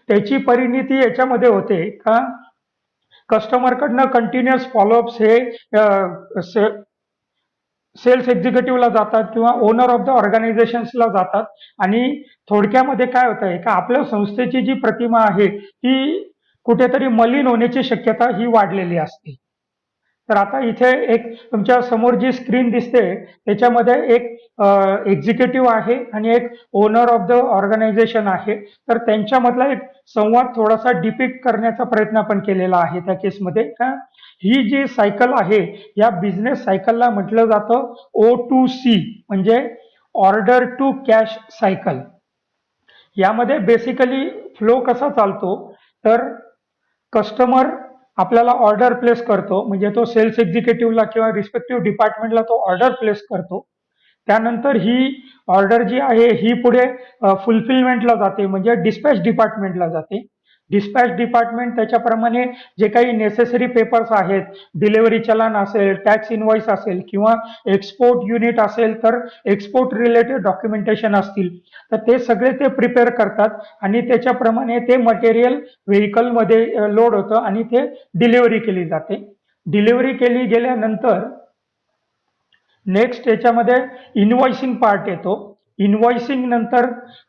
त्याची परिणिती याच्यामध्ये होते का कस्टमरकडनं कंटिन्युअस फॉलोअप्स हे सेल्स एक्झिक्युटिव्हला जातात किंवा ओनर ऑफ द ऑर्गनायझेशन्सला जातात आणि थोडक्यामध्ये काय होत आहे का आपल्या संस्थेची जी प्रतिमा आहे ती कुठेतरी मलिन होण्याची शक्यता ही वाढलेली असते. तर आता इथे एक तुमच्या समोर जी स्क्रीन दिसते त्याच्यामध्ये एक एक्झिक्युटिव्ह आहे आणि एक ओनर ऑफ द ऑर्गनायझेशन आहे. तर त्यांच्यामधला एक संवाद थोडासा डिपिक्ट करण्याचा प्रयत्न आपण केलेला आहे त्या केसमध्ये. ही जी सायकल आहे या बिझनेस सायकलला म्हटलं जातं O2C म्हणजे ऑर्डर टू कॅश सायकल. यामध्ये बेसिकली फ्लो कसा चालतो तर कस्टमर आपल्याला ऑर्डर प्लेस करतो म्हणजे तो सेल्स एक्झिक्युटिव्हला किंवा रिस्पेक्टिव्ह डिपार्टमेंटला तो ऑर्डर प्लेस करतो. त्यानंतर ही ऑर्डर जी आहे ही पुढे फुलफिलमेंटला जाते म्हणजे डिस्पॅच डिपार्टमेंटला जाते. डिस्पॅच डिपार्टमेंट त्याच्याप्रमाणे जे काही नेसेसरी पेपर्स आहेत, डिलिव्हरी चलान असेल, टॅक्स इनवॉइस असेल किंवा एक्सपोर्ट युनिट असेल तर एक्सपोर्ट रिलेटेड डॉक्युमेंटेशन असतील तर ते सगळे ते प्रिपेअर करतात आणि त्याच्याप्रमाणे ते मटेरियल व्हेकलमध्ये लोड होतं आणि ते डिलिव्हरी केली जाते. डिलिव्हरी केली गेल्यानंतर नेक्स्ट याच्यामध्ये इनवॉइसिंग पार्ट येतो. इनवॉइसिंग नंतर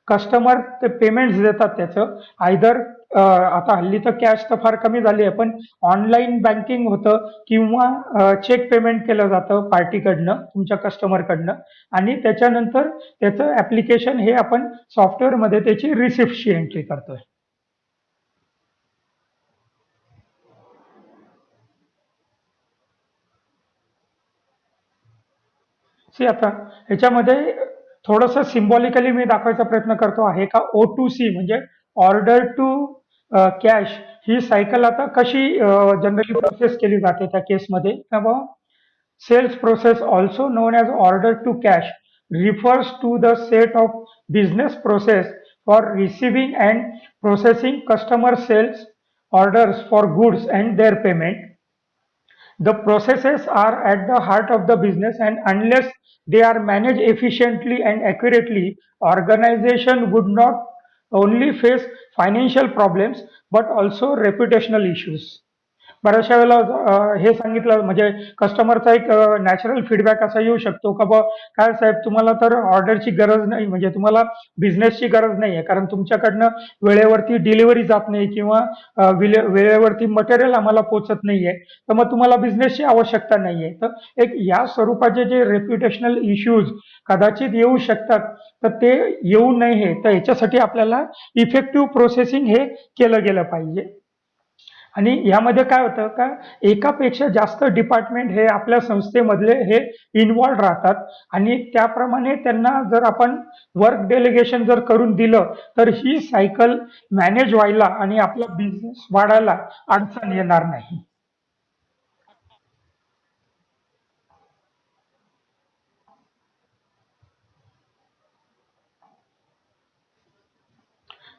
कस्टमर ते पेमेंट्स देतात त्याचं आयदर आता हल्ली तर कॅश तर फार कमी झाली आहे पण ऑनलाईन बँकिंग होतं किंवा चेक पेमेंट केलं जातं पार्टीकडनं तुमच्या कस्टमरकडनं आणि त्याच्यानंतर त्याचं ऍप्लिकेशन हे आपण सॉफ्टवेअरमध्ये त्याची रिसिप्टची एंट्री करतोय. सी आता ह्याच्यामध्ये थोडंसं सिम्बॉलिकली मी दाखवायचा प्रयत्न करतो आहे का O2C म्हणजे ऑर्डर टू कॅश ही सायकल आता कशी जनरली प्रोसेस केली जाते त्या केसमध्ये. Sales process also known as order to cash refers to the set of business process for receiving and processing customer sales orders for goods and their payment. The processes are at the heart of the business and unless they are managed efficiently and accurately, organization would not only face financial problems but also reputational issues. बऱ्याचशा वेळेला हे सांगितलं म्हणजे कस्टमरचा एक natural feedback असा येऊ शकतो का बा काय साहेब तुम्हाला तर ऑर्डरची गरज नाही म्हणजे तुम्हाला बिझनेसची गरज नाही आहे कारण तुमच्याकडनं वेळेवरती डिलिव्हरी जात नाही किंवा वेळेवरती मटेरियल आम्हाला पोचत नाहीये तर मग तुम्हाला बिझनेसची आवश्यकता नाहीये. तर एक या स्वरूपाचे जे रेप्युटेशनल इश्यूज कदाचित येऊ शकतात तर ते येऊ नये तर याच्यासाठी आपल्याला इफेक्टिव्ह प्रोसेसिंग हे केलं गेलं पाहिजे. आणि यामध्ये काय होतं का एकापेक्षा जास्त डिपार्टमेंट हे आपल्या संस्थेमधले हे इन्व्हॉल्ड राहतात आणि त्याप्रमाणे त्यांना जर आपण वर्क डेलिगेशन जर करून दिलं तर ही सायकल मॅनेज व्हायला आणि आपला बिझनेस वाढायला अडचण येणार नाही.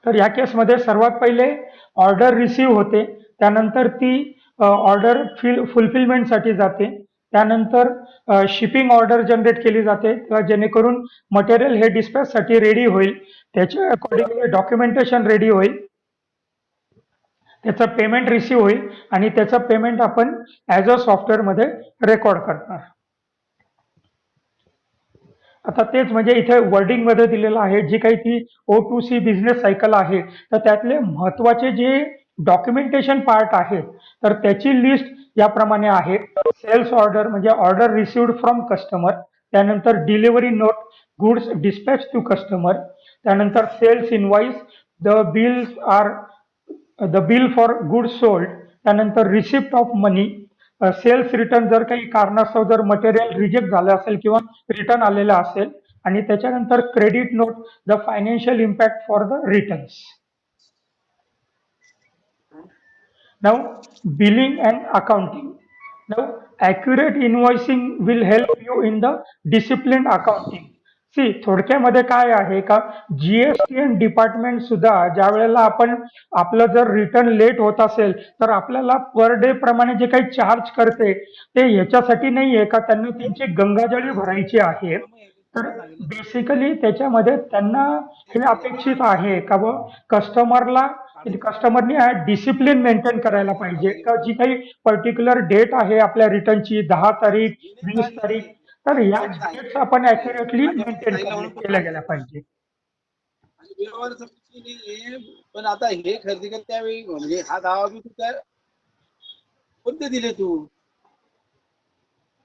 तर या केसमध्ये सर्वात पहिले ऑर्डर रिसीव्ह होते त्यानंतर ती ऑर्डर फुलफिलमेंटसाठी जाते. त्यानंतर शिपिंग ऑर्डर जनरेट केली जाते जेणेकरून मटेरियल हे डिस्पॅचसाठी रेडी होईल. त्याच्या अकॉर्डिंगली डॉक्युमेंटेशन रेडी होईल. त्याचं पेमेंट रिसीव्ह होईल आणि त्याचं पेमेंट आपण ॲज अ सॉफ्टवेअरमध्ये रेकॉर्ड करणार. आता तेच म्हणजे इथे वर्डिंगमध्ये दिलेलं आहे जी काही ती O2C बिझनेस सायकल आहे तर त्यातले महत्वाचे जे डॉक्युमेंटेशन पार्ट आहेत तर त्याची लिस्ट याप्रमाणे आहे. सेल्स ऑर्डर म्हणजे ऑर्डर रिसिव्ड फ्रॉम कस्टमर, त्यानंतर delivery note goods dispatch to customer, त्यानंतर sales invoice, the bills are the bill for goods sold, त्यानंतर receipt of money, sales return जर काही कारणास्तव जर मटेरियल रिजेक्ट झालं असेल किंवा रिटर्न आलेलं असेल आणि त्याच्यानंतर credit note the financial impact for the returns. Now billing and accounting. Now accurate invoicing will help you in the disciplined accounting. सी थोडक्यामध्ये काय आहे का जीएसटी एंड डिपार्टमेंट सुद्धा ज्या वेळेला आपण आपलं जर रिटर्न लेट होत असेल तर आपल्याला पर डे प्रमाणे जे काही चार्ज करते ते ह्याच्यासाठी नाहीये का त्यांना त्यांची गंगाजळी भरायची आहे तर बेसिकली त्याच्यामध्ये त्यांना हे अपेक्षित आहे का व कस्टमरला कस्टमरनी डिसिप्लिन मेंटेन करायला पाहिजे का जी काही पर्टिक्युलर डेट आहे आपल्या रिटर्नची 10 तारीख 20 तारीख तर या डेट्स आपण ॲक्युरेटली मेंटेन केल्या गेल्या पाहिजे. व्यवहार चुकीची नाहीये, पण आता हे खरेदी कर त्यावेळी म्हणजे हा दावा बी तू काय कोणते दिले तू?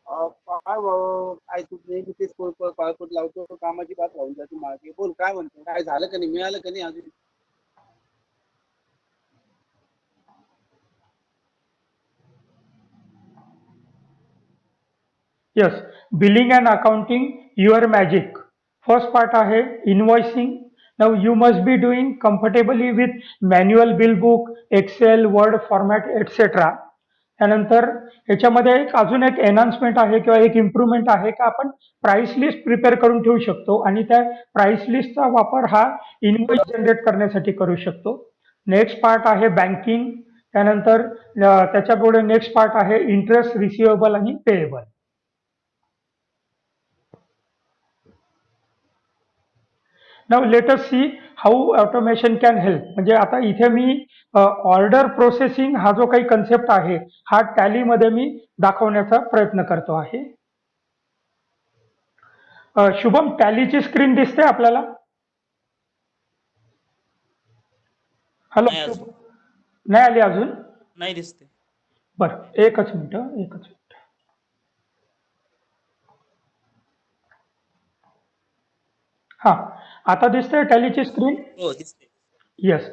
काय भाऊ काय तू नेहमी तेच पाळपट लावतो कामाची बात राहून जाते मागे. बोल काय म्हणतो, काय झालं का नाही, मिळालं का नाही अजून? Yes, billing and accounting, your magic. First part आहे invoicing. Now you must be doing comfortably with manual bill book, Excel, Word format, etc. त्यानंतर ह्याच्यामध्ये अजून एक एनहान्समेंट आहे किंवा एक इम्प्रूव्हमेंट आहे का आपण प्राइस लिस्ट प्रिपेअर करून ठेवू शकतो आणि त्या प्राइस लिस्टचा वापर हा इनवॉइस जनरेट करण्यासाठी करू शकतो. नेक्स्ट पार्ट आहे बँकिंग. त्यानंतर त्याच्यापुढे नेक्स्ट पार्ट आहे इंटरेस्ट रिसिवेबल आणि payable. Now let us see how automation can help. म्हणजे आता इथे मी ऑर्डर प्रोसेसिंग हा जो काही कन्सेप्ट आहे हा टॅलीमध्ये मी दाखवण्याचा प्रयत्न करतो आहे. शुभम, टॅलीची स्क्रीन दिसते आपल्याला? हॅलो, नाही आली अजून? नाही दिसते. बरं, एकच मिनिट. हा, आता दिसते टॅलीची स्क्रीन? हो दिसते. येस.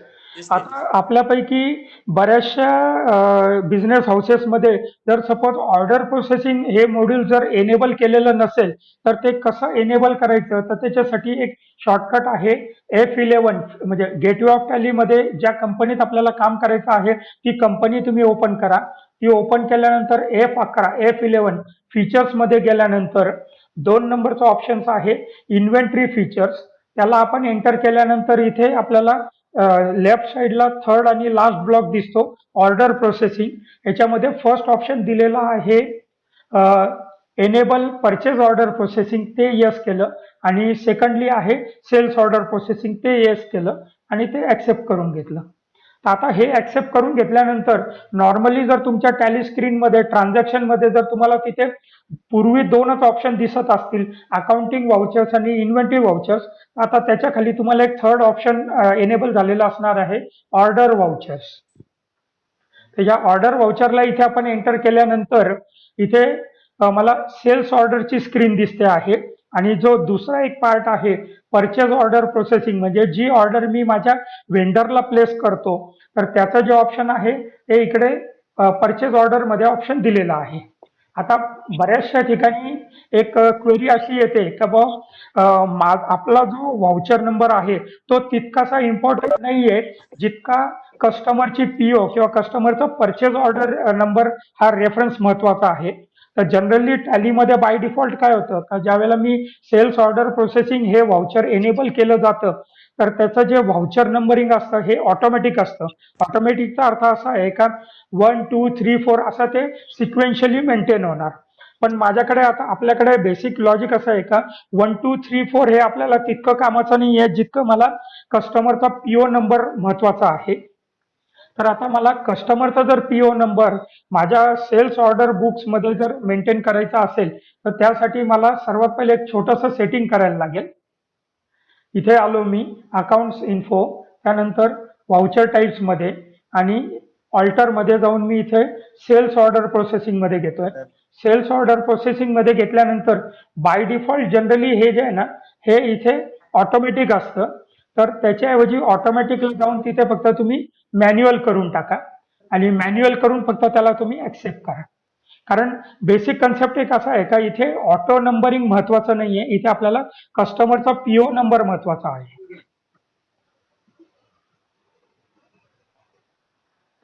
आता आपल्यापैकी बऱ्याचशा बिझनेस हाऊसेसमध्ये जर सपोज ऑर्डर प्रोसेसिंग हे मॉड्यूल जर एनेबल केलेलं नसेल तर ते कसं एनेबल करायचं, तर त्याच्यासाठी एक शॉर्टकट आहे F11. म्हणजे गेटवे ऑफ टॅलीमध्ये ज्या कंपनीत आपल्याला काम करायचं आहे ती कंपनी तुम्ही ओपन करा. ती ओपन केल्यानंतर F11 फीचर्समध्ये गेल्यानंतर 2 नंबरचा ऑप्शन आहे इन्व्हेंटरी फीचर्स. त्याला आपण एंटर केल्यानंतर इथे आपल्याला लेफ्ट साईडला थर्ड आणि लास्ट ब्लॉक दिसतो ऑर्डर प्रोसेसिंग. याच्यामध्ये फर्स्ट ऑप्शन दिलेला आहे एनेबल परचेज ऑर्डर प्रोसेसिंग, ते यस केलं. आणि सेकंडली आहे सेल्स ऑर्डर प्रोसेसिंग, ते यस केलं आणि ते ऍक्सेप्ट करून घेतलं. तर आता हे ऍक्सेप्ट करून घेतल्यानंतर नॉर्मली जर तुमच्या टॅली स्क्रीनमध्ये ट्रान्झॅक्शनमध्ये जर तुम्हाला तिथे पूर्वी 2च ऑप्शन दिसत असतील, अकाउंटिंग वाउचर्स आणि इन्व्हेंटरी वाउचर्स, आता त्याच्या खाली तुम्हाला एक थर्ड ऑप्शन एनेबल झालेला असणार आहे ऑर्डर वाउचर्स. तर या ऑर्डर वाउचरला इथे आपण एंटर केल्यानंतर इथे मला सेल्स ऑर्डरची स्क्रीन दिसते आहे आणि जो दुसरा एक पार्ट आहे परचेज ऑर्डर प्रोसेसिंग, म्हणजे जी ऑर्डर मी माझ्या वेंडरला प्लेस करतो तर त्याचं जे ऑप्शन आहे ते इकडे परचेज ऑर्डर मध्ये ऑप्शन दिलेला आहे. आता बऱ्याचशा ठिकाणी एक क्वेरी अशी येते का बा आपला जो व्हाउचर नंबर आहे तो तितकासा इम्पॉर्टंट नाहीये जितका कस्टमरची पीओ किंवा कस्टमरचा परचेज ऑर्डर नंबर हा रेफरन्स महत्वाचा आहे. तर जनरली टॅलीमध्ये बाय डिफॉल्ट काय होतं का ज्यावेळेला मी सेल्स ऑर्डर प्रोसेसिंग हे व्हाउचर एनेबल केलं जातं तर त्याचं जे व्हाउचर नंबरिंग असतं हे ऑटोमॅटिक असतं. ऑटोमॅटिकचा अर्थ असा आहे का 1 2 3 4 असं ते सिक्वेन्शियली मेंटेन होणार. पण माझ्याकडे आता आपल्याकडे बेसिक लॉजिक असं आहे का 1 2 3 4 हे आपल्याला तितकं कामाचं नाही आहे जितकं मला कस्टमरचा पीओ नंबर महत्वाचा आहे. तर आता मला कस्टमरचा जर पीओ नंबर माझ्या सेल्स ऑर्डर बुक्समध्ये जर मेंटेन करायचा असेल तर त्यासाठी मला सर्वात पहिले एक छोटंसं सेटिंग करायला लागेल. इथे आलो मी अकाउंट्स इन्फो, त्यानंतर व्हाउचर टाईप्समध्ये आणि ऑल्टरमध्ये जाऊन मी इथे सेल्स ऑर्डर प्रोसेसिंगमध्ये घेतोय. सेल्स ऑर्डर प्रोसेसिंगमध्ये घेतल्यानंतर बाय डिफॉल्ट जनरली हे जे आहे ना हे इथे ऑटोमॅटिक असतं. तर त्याच्याऐवजी ऑटोमॅटिकली जाऊन तिथे फक्त तुम्ही मॅन्युअल करून टाका आणि मॅन्युअल करून फक्त त्याला तुम्ही ऍक्सेप्ट करा. कारण बेसिक कन्सेप्ट एक असा आहे का इथे ऑटो नंबरिंग महत्वाचं नाहीये, इथे आपल्याला कस्टमरचा पीओ नंबर महत्वाचा आहे.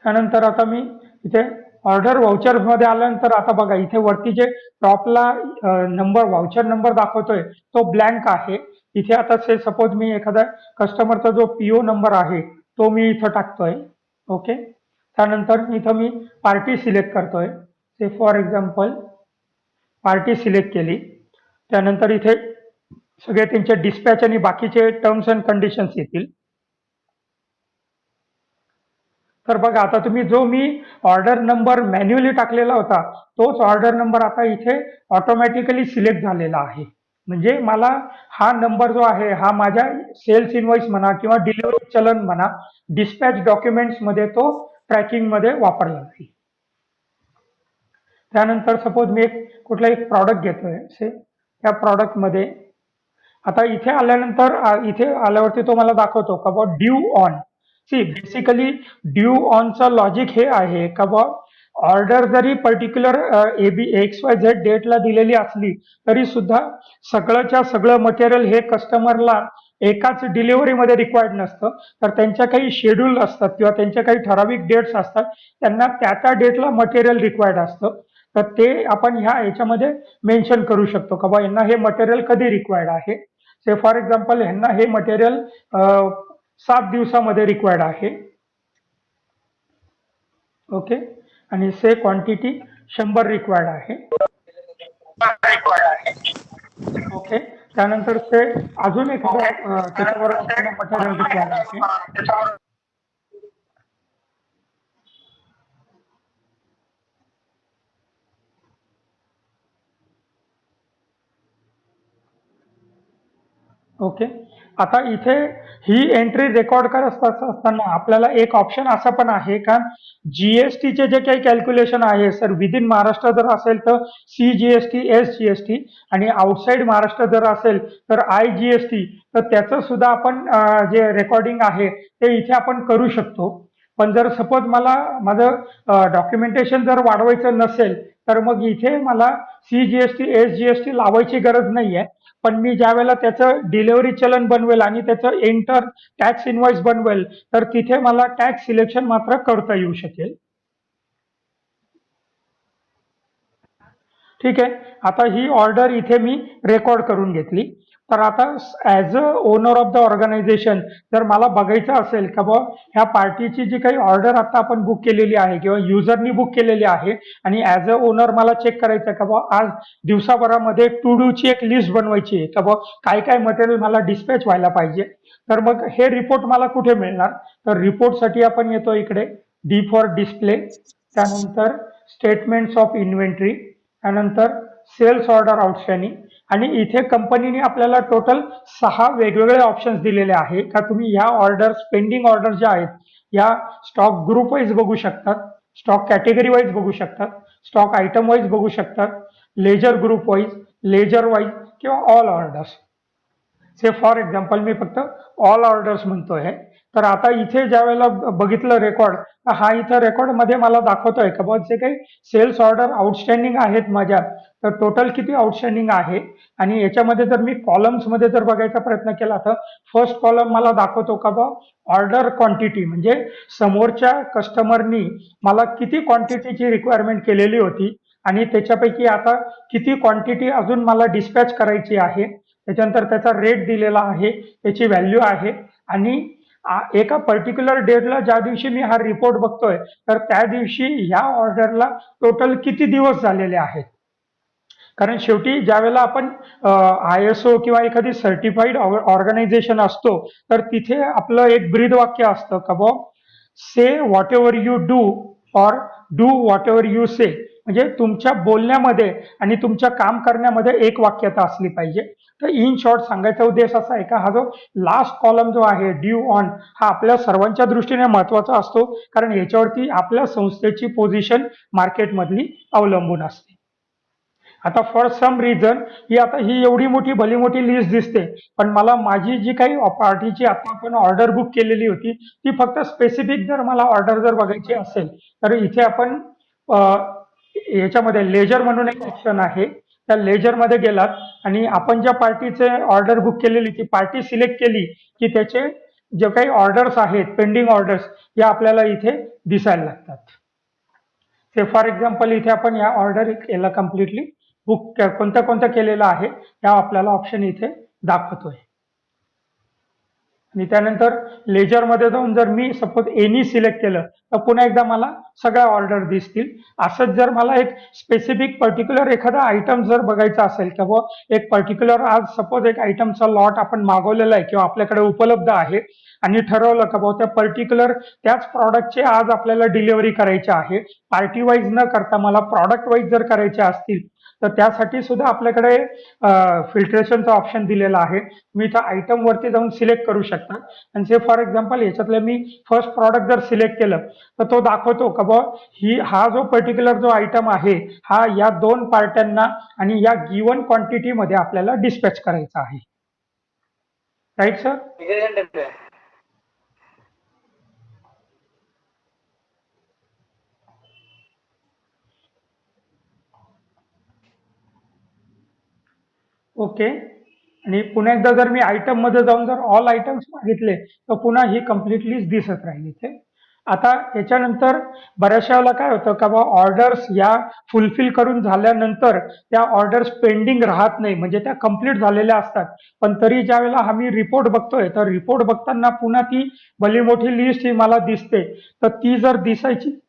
त्यानंतर आता मी इथे ऑर्डर व्हाउचर मध्ये आल्यानंतर आता बघा इथे वरती जे टॉपला नंबर व्हाउचर नंबर दाखवतोय तो ब्लँक आहे. इथे आता से सपोज मी एखादा कस्टमरचा जो पीओ नंबर आहे तो मी इथं टाकतोय. ओके, त्यानंतर इथं मी पार्टी सिलेक्ट करतोय. से फॉर एक्झाम्पल पार्टी सिलेक्ट केली. त्यानंतर इथे सगळे त्यांचे डिस्पॅच आणि बाकीचे टर्म्स अँड कंडिशन्स येतील. तर बघा आता तुम्ही जो मी ऑर्डर नंबर मॅन्युअली टाकलेला होता तोच ऑर्डर नंबर आता इथे ऑटोमॅटिकली सिलेक्ट झालेला आहे. म्हणजे मला हा नंबर जो आहे हा माझ्या सेल्स इनवॉइस म्हणा किंवा डिलिव्हरी चलन म्हणा डिस्पॅच डॉक्युमेंट्स मध्ये तो ट्रॅकिंग मध्ये वापरला जाईल. त्यानंतर सपोज मी कुठला एक प्रॉडक्ट घेतोय त्या प्रॉडक्ट मध्ये आता इथे आल्यानंतर इथे आल्यावरती तो मला दाखवतो का बा ड्यू ऑन. बेसिकली ड्यू ऑनचं लॉजिक हे आहे का बा ऑर्डर जरी पर्टिक्युलर XYZ डेटला दिलेली असली तरी सुद्धा सगळंच्या सगळं मटेरियल हे कस्टमरला एकाच डिलिव्हरीमध्ये रिक्वायर्ड नसतं. तर त्यांच्या काही शेड्यूल असतात किंवा त्यांच्या काही ठराविक डेट्स असतात, त्यांना त्या डेटला मटेरियल रिक्वायर्ड असतं. तर ते आपण याच्यामध्ये मेन्शन करू शकतो का बा यांना हे मटेरियल कधी रिक्वायर्ड आहे. से फॉर एक्झाम्पल ह्यांना हे मटेरियल 7 दिवसामध्ये रिक्वायर्ड आहे. ओके. आणि से क्वांटिटी 100 रिक्वायर्ड आहे. ओके. त्यानंतर ते अजून एक त्याच्यावर मटेरियल रिक्वायर्ड आहे. ओके. आता इथे ही एंट्री रेकॉर्ड करत असताना आपल्याला एक ऑप्शन असा पण आहे का जीएसटीचे जे काही कॅल्क्युलेशन आहे सर विदिन महाराष्ट्र जर असेल तर CGST, SGST आणि आउटसाइड महाराष्ट्र जर असेल तर IGST, तर त्याचं सुद्धा आपण जे रेकॉर्डिंग आहे ते इथे आपण करू शकतो. पण जर सपोज मला माझं डॉक्युमेंटेशन जर वाढवायचं नसेल तर मग इथे मला CGST, SGST लावायची गरज नाहीये. पण मी ज्या वेळेला त्याचं डिलिव्हरी चलन बनवेल आणि त्याचं एंटर टॅक्स इनवॉइस बनवेल तर तिथे मला टॅक्स सिलेक्शन मात्र करता येऊ शकेल. ठीक आहे. आता ही ऑर्डर इथे मी रेकॉर्ड करून घेतली. तर आता as a owner of the organization जर मला बघायचं असेल का बा ह्या पार्टीची जी काही ऑर्डर आता आपण बुक केलेली आहे किंवा युजरनी बुक केलेली आहे आणि ॲज अ ओनर मला चेक करायचं का बा आज दिवसाभरामध्ये टू डूची एक लिस्ट बनवायची आहे का बा काय काय मटेरियल मला डिस्पॅच व्हायला पाहिजे. तर मग हे रिपोर्ट मला कुठे मिळणार. तर रिपोर्टसाठी आपण येतो इकडे D फॉर डिस्प्ले, त्यानंतर स्टेटमेंट्स ऑफ इन्व्हेंटरी, त्यानंतर सेल्स ऑर्डर आउटस्टँडिंग आणि इथे कंपनीने आपल्याला टोटल 6 वेगवेगळे ऑप्शन्स दिलेले आहे का तुम्ही ह्या ऑर्डर्स पेंडिंग ऑर्डर ज्या आहेत या स्टॉक ग्रुप वाईज बघू शकतात, स्टॉक कॅटेगरी वाईज बघू शकतात, स्टॉक आयटम वाईज बघू शकतात, ledger group wise, ledger wise किंवा all orders. Say for example मी फक्त ऑल ऑर्डर्स म्हणतोय. तर आता इथे ज्या वेळेला बघितलं रेकॉर्ड हा इथं रेकॉर्डमध्ये मला दाखवतोय का बघ जे काही सेल्स ऑर्डर आउटस्टँडिंग आहेत माझ्या तर टोटल किती आउटस्टँडिंग आहे. आणि याच्यामध्ये जर मी कॉलम्समध्ये जर बघायचा प्रयत्न केला तर फर्स्ट कॉलम मला दाखवतो का बा ऑर्डर क्वांटिटी म्हणजे समोरच्या कस्टमरनी मला किती क्वांटिटीची रिक्वायरमेंट केलेली होती आणि त्याच्यापैकी आता किती क्वांटिटी अजून मला डिस्पॅच करायची आहे. त्याच्यानंतर त्याचा रेट दिलेला आहे, त्याची व्हॅल्यू आहे आणि एका पर्टिक्युलर डेटला ज्या दिवशी मी हा रिपोर्ट बघतोय तर त्या दिवशी ह्या ऑर्डरला टोटल किती दिवस झालेले आहेत. कारण शेवटी ज्या वेळेला आपण ISO किंवा एखादी सर्टिफाईड ऑर्गनायझेशन असतो तर तिथे आपलं एक ब्रीद वाक्य असतं का बा say whatever you do or do whatever you say. म्हणजे तुमच्या बोलण्यामध्ये आणि तुमच्या काम करण्यामध्ये एक वाक्यता असली पाहिजे. तर इन शॉर्ट सांगायचा उद्देश असा आहे का हा जो लास्ट कॉलम जो आहे ड्यू ऑन हा आपल्या सर्वांच्या दृष्टीने महत्वाचा असतो कारण याच्यावरती आपल्या संस्थेची पोझिशन मार्केटमधली अवलंबून असते. आता फॉर सम रिझन ही एवढी मोठी भली मोठी लिस्ट दिसते पण मला माझी जी काही पार्टीची आता आपण ऑर्डर बुक केलेली होती ती फक्त स्पेसिफिक जर मला ऑर्डर जर बघायची असेल तर इथे आपण याच्यामध्ये लेजर म्हणून एक ऑप्शन आहे त्या लेजर मध्ये गेलात आणि आपण ज्या पार्टीचे ऑर्डर बुक केलेली ती पार्टी सिलेक्ट केली की त्याचे जे काही ऑर्डर्स आहेत पेंडिंग ऑर्डर्स या आपल्याला इथे दिसायला लागतात. से फॉर एक्झाम्पल इथे आपण या ऑर्डर केला कम्प्लिटली बुक कोणत्या कोणत्या केलेला आहे या आपल्याला ऑप्शन इथे दाखवतोय. आणि त्यानंतर लेजरमध्ये जाऊन जर मी सपोज एनी सिलेक्ट केलं तर पुन्हा एकदा मला सगळ्या ऑर्डर दिसतील. असंच जर मला एक स्पेसिफिक पर्टिक्युलर एखादा आयटम जर बघायचा असेल किंवा एक पर्टिक्युलर आज सपोज एक आयटमचा लॉट आपण मागवलेला आहे किंवा आपल्याकडे उपलब्ध आहे आणि ठरवलं का बाबा त्या पर्टिक्युलर त्याच प्रॉडक्टचे आज आपल्याला डिलिव्हरी करायची आहे, पार्टी वाईज न करता मला प्रॉडक्ट वाईज जर करायचे असतील तर त्यासाठी सुद्धा आपल्याकडे फिल्ट्रेशनचा ऑप्शन दिलेला आहे. मी इथं आयटम वरती जाऊन सिलेक्ट करू शकता आणि से फॉर एक्झाम्पल याच्यातलं मी फर्स्ट प्रॉडक्ट जर सिलेक्ट केलं तर तो दाखवतो का बाबा हा जो पर्टिक्युलर जो आयटम आहे हा या 2 पार्ट्यांना आणि या गिवन क्वांटिटीमध्ये आपल्याला डिस्पॅच करायचा आहे. Right sir? ओके. आणि पुन्हा एकदा जर मी आयटम मध्ये जाऊन जर ऑल आयटम्स मागितले तर पुन्हा ही कम्प्लिटली दिसत राहील इथे. आता याच्यानंतर बऱ्याचशा वेळेला काय होतं का ऑर्डर्स या फुलफिल करून झाल्यानंतर त्या ऑर्डर्स पेंडिंग राहत नाही, म्हणजे त्या कम्प्लीट झालेल्या असतात. पण तरी ज्या वेळेला आम्ही रिपोर्ट बघतोय तर रिपोर्ट बघताना पुन्हा ती भली मोठी लिस्ट ही मला दिसते. तर ती जर दिसायची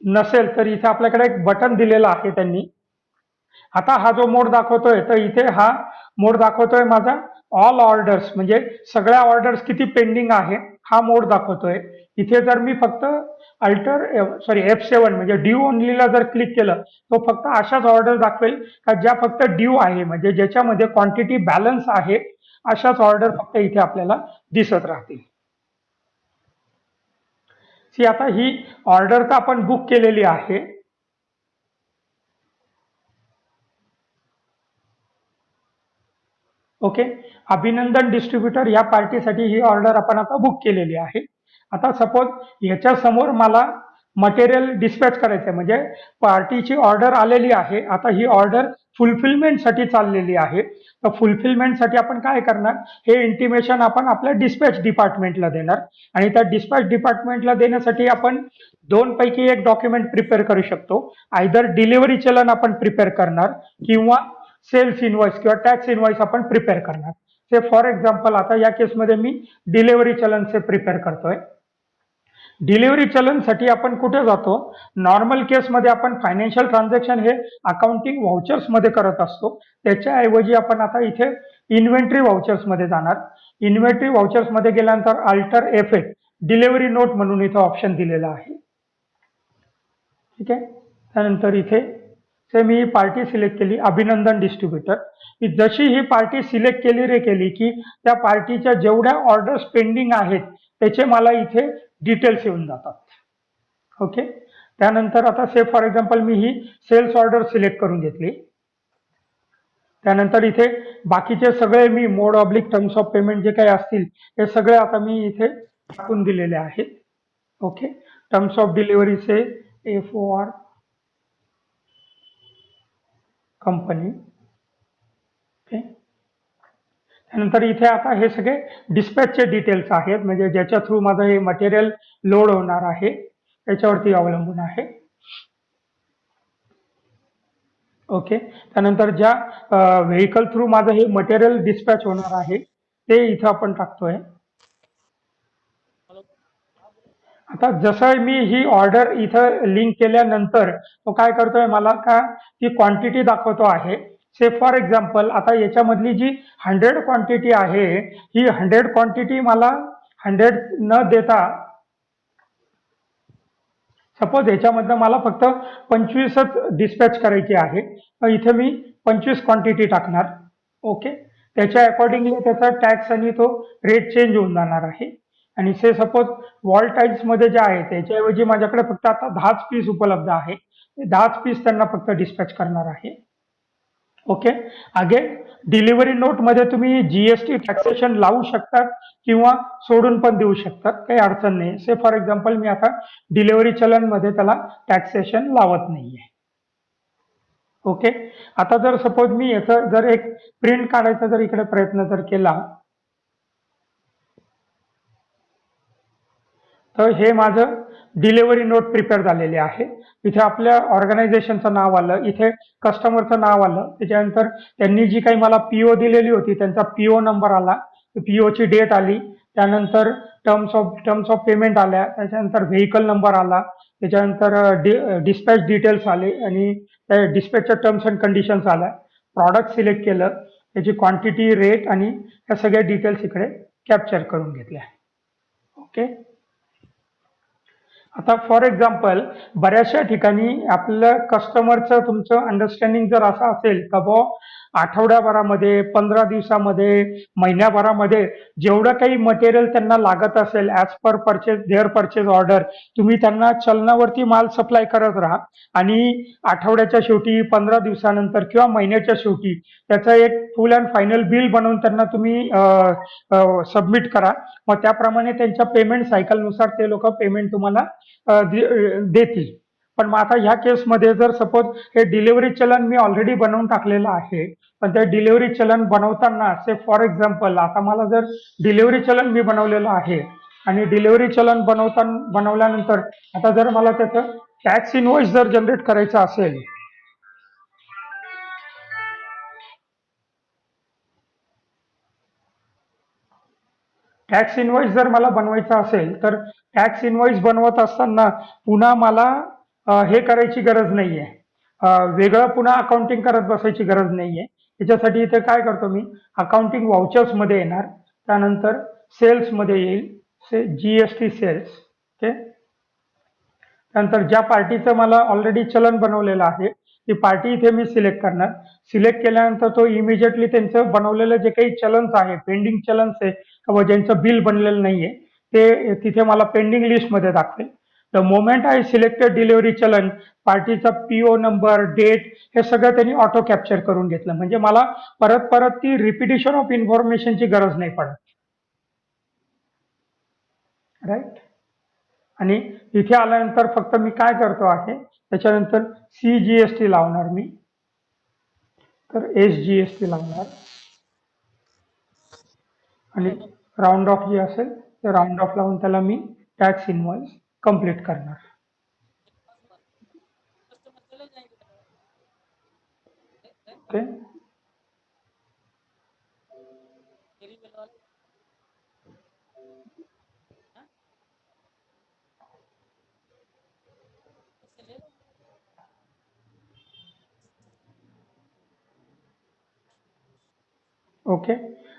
नसेल तर इथे आपल्याकडे एक बटन दिलेलं आहे त्यांनी. आता हा जो मोड दाखवतोय तर इथे हा मोड दाखवतोय माझा ऑल ऑर्डर्स, म्हणजे सगळ्या ऑर्डर्स किती पेंडिंग आहे हा मोड दाखवतोय. इथे जर मी फक्त F7 म्हणजे ड्यू ओनलीला जर क्लिक केलं तो फक्त अशाच ऑर्डर दाखवेल का ज्या फक्त ड्यू आहे, म्हणजे ज्याच्यामध्ये क्वांटिटी बॅलन्स आहे अशाच ऑर्डर फक्त इथे आपल्याला दिसत राहतील. आता ही ऑर्डर तर आपण बुक केलेली आहे. ओके. अभिनंदन डिस्ट्रीब्युटर या पार्टीसाठी ही ऑर्डर आपण आता बुक केलेली आहे. आता सपोज याच्या समोर मला मटेरियल डिस्पॅच करायचं आहे, म्हणजे पार्टीची ऑर्डर आलेली आहे. आता ही ऑर्डर फुलफिलमेंटसाठी चाललेली आहे. तर फुलफिलमेंटसाठी आपण काय करणार, हे इंटिमेशन आपण आपल्या डिस्पॅच डिपार्टमेंटला देणार आणि त्या डिस्पॅच डिपार्टमेंटला देण्यासाठी आपण 2 पैकी एक डॉक्युमेंट प्रिपेअर करू शकतो. आयदर डिलिव्हरी चलन आपण प्रिपेअर करणार किंवा सेल्स इनवॉइस किंवा टॅक्स इनवॉइस आपण प्रिपेअर करणार. से फॉर एक्झाम्पल आता या केसमध्ये मी डिलिव्हरी चलनचे प्रिपेअर करतोय. डिलिव्हरी चलनसाठी आपण कुठे जातो, नॉर्मल केसमध्ये आपण फायनान्शियल ट्रान्झॅक्शन हे अकाउंटिंग व्हाउचर्स मध्ये करत असतो. त्याच्याऐवजी आपण आता इथे इन्व्हेंटरी व्हाउचर्स मध्ये जाणार. इन्व्हेंटरी व्हाउचर्स मध्ये गेल्यानंतर अल्टर FA डिलिव्हरी नोट म्हणून इथं ऑप्शन दिलेला आहे. ठीक आहे. त्यानंतर इथे मी ही पार्टी सिलेक्ट केली, अभिनंदन डिस्ट्रीब्युटर. की जशी ही पार्टी सिलेक्ट केली की त्या पार्टीच्या जेवढ्या ऑर्डर्स पेंडिंग आहेत त्याचे मला इथे डिटेल्स येऊन जातात. ओके. त्यानंतर आता फॉर एक्झाम्पल मी ही सेल्स ऑर्डर सिलेक्ट करून घेतली. त्यानंतर इथे बाकीचे सगळे मी mode oblique terms of payment जे काही असतील ते सगळे आता मी इथे टाकून दिलेले आहेत. ओके. टर्म्स ऑफ डिलिव्हरीचे FOR कंपनी. ओके. त्यानंतर इथे आता हे सगळे डिस्पॅचचे डिटेल्स आहेत, म्हणजे ज्याच्या थ्रू माझं हे मटेरियल लोड होणार आहे त्याच्यावरती अवलंबून आहे. ओके. त्यानंतर ज्या व्हेकल थ्रू माझं हे मटेरियल डिस्पॅच होणार आहे ते इथं आपण टाकतोय. आता जसं मी ही ऑर्डर इथं लिंक केल्यानंतर तो काय करतोय, मला का ती क्वांटिटी दाखवतो आहे. से फॉर एक्झाम्पल आता याच्यामधली जी 100 क्वांटिटी आहे ही 100 क्वांटिटी मला 100 न देता सपोज याच्यामधनं मला फक्त 25च डिस्पॅच करायची आहे, तर इथे मी 25 क्वांटिटी टाकणार. ओके. त्याच्या अकॉर्डिंगली त्याचा टॅक्स आणि तो रेट चेंज होऊन जाणार आहे. आणि से सपोज वॉल टाईल्स मध्ये जे आहे त्याच्याऐवजी माझ्याकडे फक्त आता 10च पीस उपलब्ध आहे, 10च पीस त्यांना फक्त डिस्पॅच करणार आहे. ओके. अगेन डिलिव्हरी नोट मध्ये तुम्ही GST टॅक्सेशन लावू शकतात किंवा सोडून पण देऊ शकतात, काही अडचण नाही. से फॉर एक्झाम्पल मी आता डिलिव्हरी चलन मध्ये त्याला टॅक्सेशन लावत नाहीये. ओके. आता जर सपोज मी याचं जर एक प्रिंट काढायचा जर इकडे प्रयत्न जर केला तर हे माझं डिलिव्हरी नोट प्रिपेअर झालेले आहे. इथे आपल्या ऑर्गनायझेशनचं नाव आलं, इथे कस्टमरचं नाव आलं, त्याच्यानंतर त्यांनी जी काही मला PO दिलेली होती त्यांचा PO नंबर आला, PO ची डेट आली, त्यानंतर टर्म्स ऑफ पेमेंट आल्या, त्याच्यानंतर व्हेकल नंबर आला, त्याच्यानंतर डिस्पॅच डिटेल्स आले आणि त्या डिस्पॅचच्या टर्म्स अँड कंडिशन्स आल्या. प्रॉडक्ट सिलेक्ट केलं, त्याची क्वांटिटी, रेट आणि ह्या सगळ्या डिटेल्स इकडे कॅप्चर करून घेतल्या. ओके. आता फॉर एक्झाम्पल बऱ्याचशा ठिकाणी आपल्या कस्टमरचं तुमचं अंडरस्टँडिंग जर असं असेल का बुवा आठवड्याभरामध्ये, 15 दिवसामध्ये, महिन्याभरामध्ये जेवढं काही मटेरियल त्यांना लागत असेल as per their purchase order, तुम्ही त्यांना चलनावरती माल सप्लाय करत राहा आणि आठवड्याच्या शेवटी, 15 दिवसानंतर किंवा महिन्याच्या शेवटी त्याचं एक फुल अँड फायनल बिल बनवून त्यांना तुम्ही सबमिट करा. मग त्याप्रमाणे त्यांच्या पेमेंट सायकलनुसार ते लोक पेमेंट तुम्हाला देतील. पण मग आता ह्या केसमध्ये जर सपोज हे डिलिव्हरी चलन मी ऑलरेडी बनवून टाकलेलं आहे, पण ते डिलिव्हरी चलन बनवताना से फॉर एक्झाम्पल आता मला जर डिलिव्हरी चलन मी बनवलेलं आहे आणि डिलिव्हरी चलन बनवल्यानंतर आता जर मला त्याचं टॅक्स इनवॉइस जर जनरेट करायचं असेल, टॅक्स इनवॉइस जर मला बनवायचा असेल तर टॅक्स इनवॉइस बनवत असताना पुन्हा मला हे करायची गरज नाहीये. वेगळं पुन्हा अकाउंटिंग करत बसायची गरज नाहीये. त्याच्यासाठी इथे काय करतो मी, अकाउंटिंग व्हाउचर्समध्ये येणार, त्यानंतर सेल्समध्ये येईल, जीएसटी सेल्स. ओके. त्यानंतर ज्या पार्टीचं मला ऑलरेडी चलन बनवलेलं आहे ती पार्टी इथे मी सिलेक्ट करणार. सिलेक्ट केल्यानंतर तो इमिजिएटली त्यांचं बनवलेलं जे काही चलन्स आहे, पेंडिंग चलन्स आहे किंवा ज्यांचं बिल बनलेलं नाहीये ते तिथे मला पेंडिंग लिस्टमध्ये दाखवेल. The moment I selected delivery चलन, पार्टीचा पीओ नंबर, डेट हे सगळं त्यांनी ऑटो कॅप्चर करून घेतलं. म्हणजे मला परत परत ती रिपिटेशन ऑफ इन्फॉर्मेशनची गरज नाही पडत. राईट. आणि इथे आल्यानंतर फक्त मी काय करतो आहे, त्याच्यानंतर CGST लावणार मी, तर SGST लावणार आणि राऊंड ऑफ जे असेल ते राऊंड ऑफ लावून त्याला मी टॅक्स इनवॉइस कंप्लीट करणार. ओके. ओके.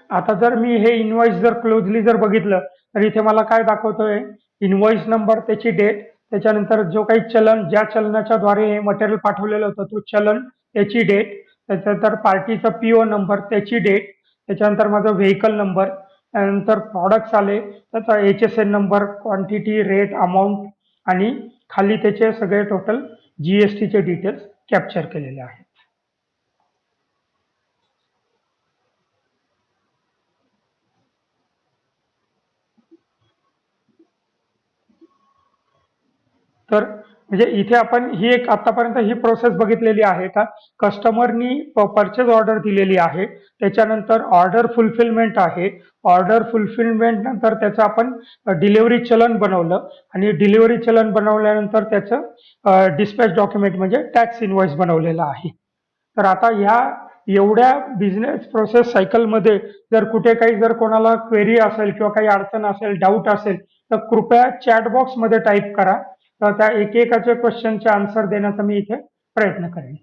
आता जर मी हे इनवॉइस जर क्लोजली जर बघितलं तर इथे मला काय दाखवतोय, इनवॉइस नंबर, त्याची डेट, त्याच्यानंतर जो काही चलन, ज्या चलनाच्या द्वारे हे मटेरियल पाठवलेलं होतं तो चलन, त्याची डेट, त्याच्यानंतर पार्टीचा पीओ नंबर, त्याची डेट, त्याच्यानंतर माझा व्हेकल नंबर, त्यानंतर प्रॉडक्ट्स आले त्याचा HSN number, quantity, rate, amount आणि खाली त्याचे सगळे टोटल GSTचे डिटेल्स कॅप्चर केलेले आहेत. तर म्हणजे इथे आपण ही एक आतापर्यंत ही प्रोसेस बघितलेली आहे का, कस्टमरनी परचेस ऑर्डर दिलेली आहे, त्याच्यानंतर ऑर्डर फुलफिलमेंट आहे, ऑर्डर फुलफिलमेंट नंतर त्याचं आपण डिलिव्हरी चलन बनवलं आणि डिलिव्हरी चलन बनवल्यानंतर त्याचं डिस्पॅच डॉक्युमेंट म्हणजे टॅक्स इनवॉइस बनवलेलं आहे. तर आता ह्या एवढ्या बिझनेस प्रोसेस सायकलमध्ये जर कुठे काही जर कोणाला क्वेरी असेल किंवा काही अडचण असेल, डाऊट असेल, तर कृपया चॅट बॉक्समध्ये टाईप करा. तर त्या एकेकाच्या क्वेश्चनचे आन्सर देण्याचा मी इथे प्रयत्न करेन.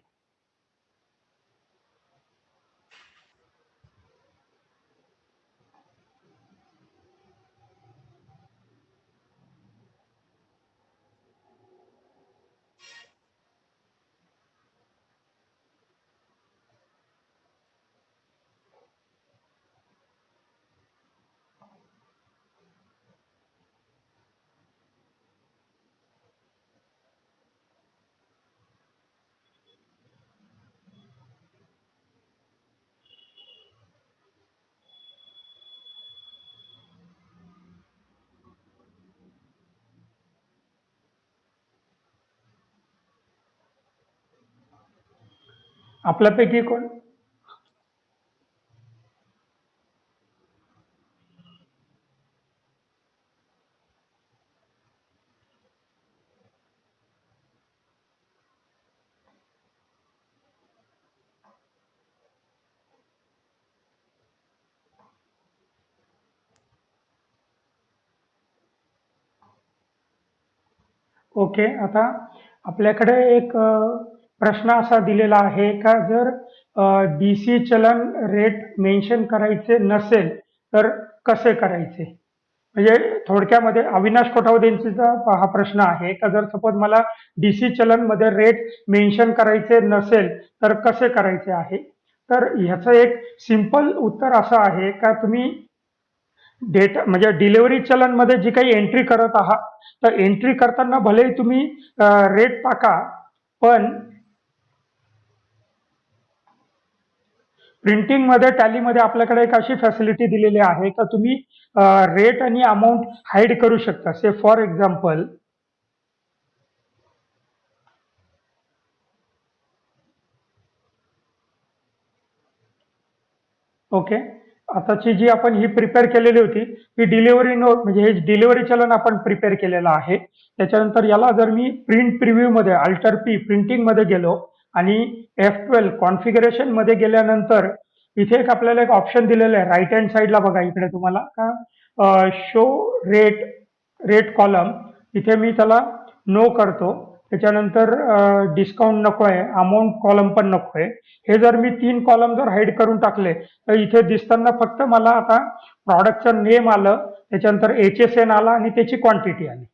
आपल्यापैकी कोण, ओके. आता आपल्याकडे एक प्रश्न असा दिलेला आहे का जर डी-सी चलन रेट मेन्शन करायचे नसेल, तर कसे करायचे? म्हणजे थोडक्यामध्ये अविनाश कोठावदेंचा हा प्रश्न आहे का जर सपोज मला डी-सी चलनमध्ये रेट मेन्शन करायचे नसेल, तर कसे करायचे आहे? तर ह्याचं एक सिंपल उत्तर असं आहे का तुम्ही डेटा म्हणजे डिलिव्हरी चलनमध्ये जी काही एंट्री करत आहात, तर एंट्री करताना भलेही तुम्ही रेट टाका, पण प्रिंटिंगमध्ये टॅलीमध्ये आपल्याकडे एक अशी फॅसिलिटी दिलेली आहे का तुम्ही रेट आणि अमाऊंट हाईड करू शकता. से फॉर एक्झाम्पल ओके. आताची जी आपण ही प्रिपेअर केलेली होती ही डिलिव्हरी नोट म्हणजे हे डिलिव्हरी चलन आपण प्रिपेअर केलेलं आहे. त्याच्यानंतर याला जर मी प्रिंट प्रिव्ह्यूमध्ये अल्टर पी प्रिंटिंगमध्ये गेलो आणि F12 कॉन्फिगरेशनमध्ये गेल्यानंतर इथे एक आपल्याला एक ऑप्शन दिलेलं आहे राईट हँड साईडला बघा इकडे तुम्हाला का शो रेट रेट कॉलम इथे मी त्याला नो करतो. त्याच्यानंतर डिस्काउंट नको आहे, अमाऊंट कॉलम पण नको आहे. हे जर मी 3 कॉलम जर हाईड करून टाकले तर इथे दिसताना फक्त मला आता प्रॉडक्टचं नेम आलं, त्याच्यानंतर HSN आला आणि त्याची क्वांटिटी आली.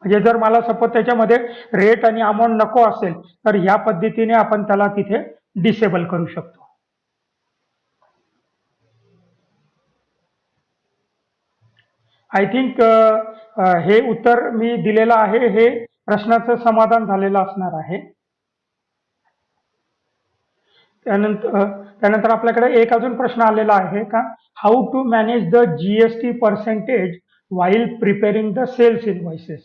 म्हणजे जर मला सपोज त्याच्यामध्ये रेट आणि अमाऊंट नको असेल तर ह्या पद्धतीने आपण त्याला तिथे डिसेबल करू शकतो. आय थिंक हे उत्तर मी दिलेलं आहे हे प्रश्नाचं समाधान झालेलं असणार आहे. त्यानंतर आपल्याकडे एक अजून प्रश्न आलेला आहे का how to manage the GST percentage while preparing the sales invoices.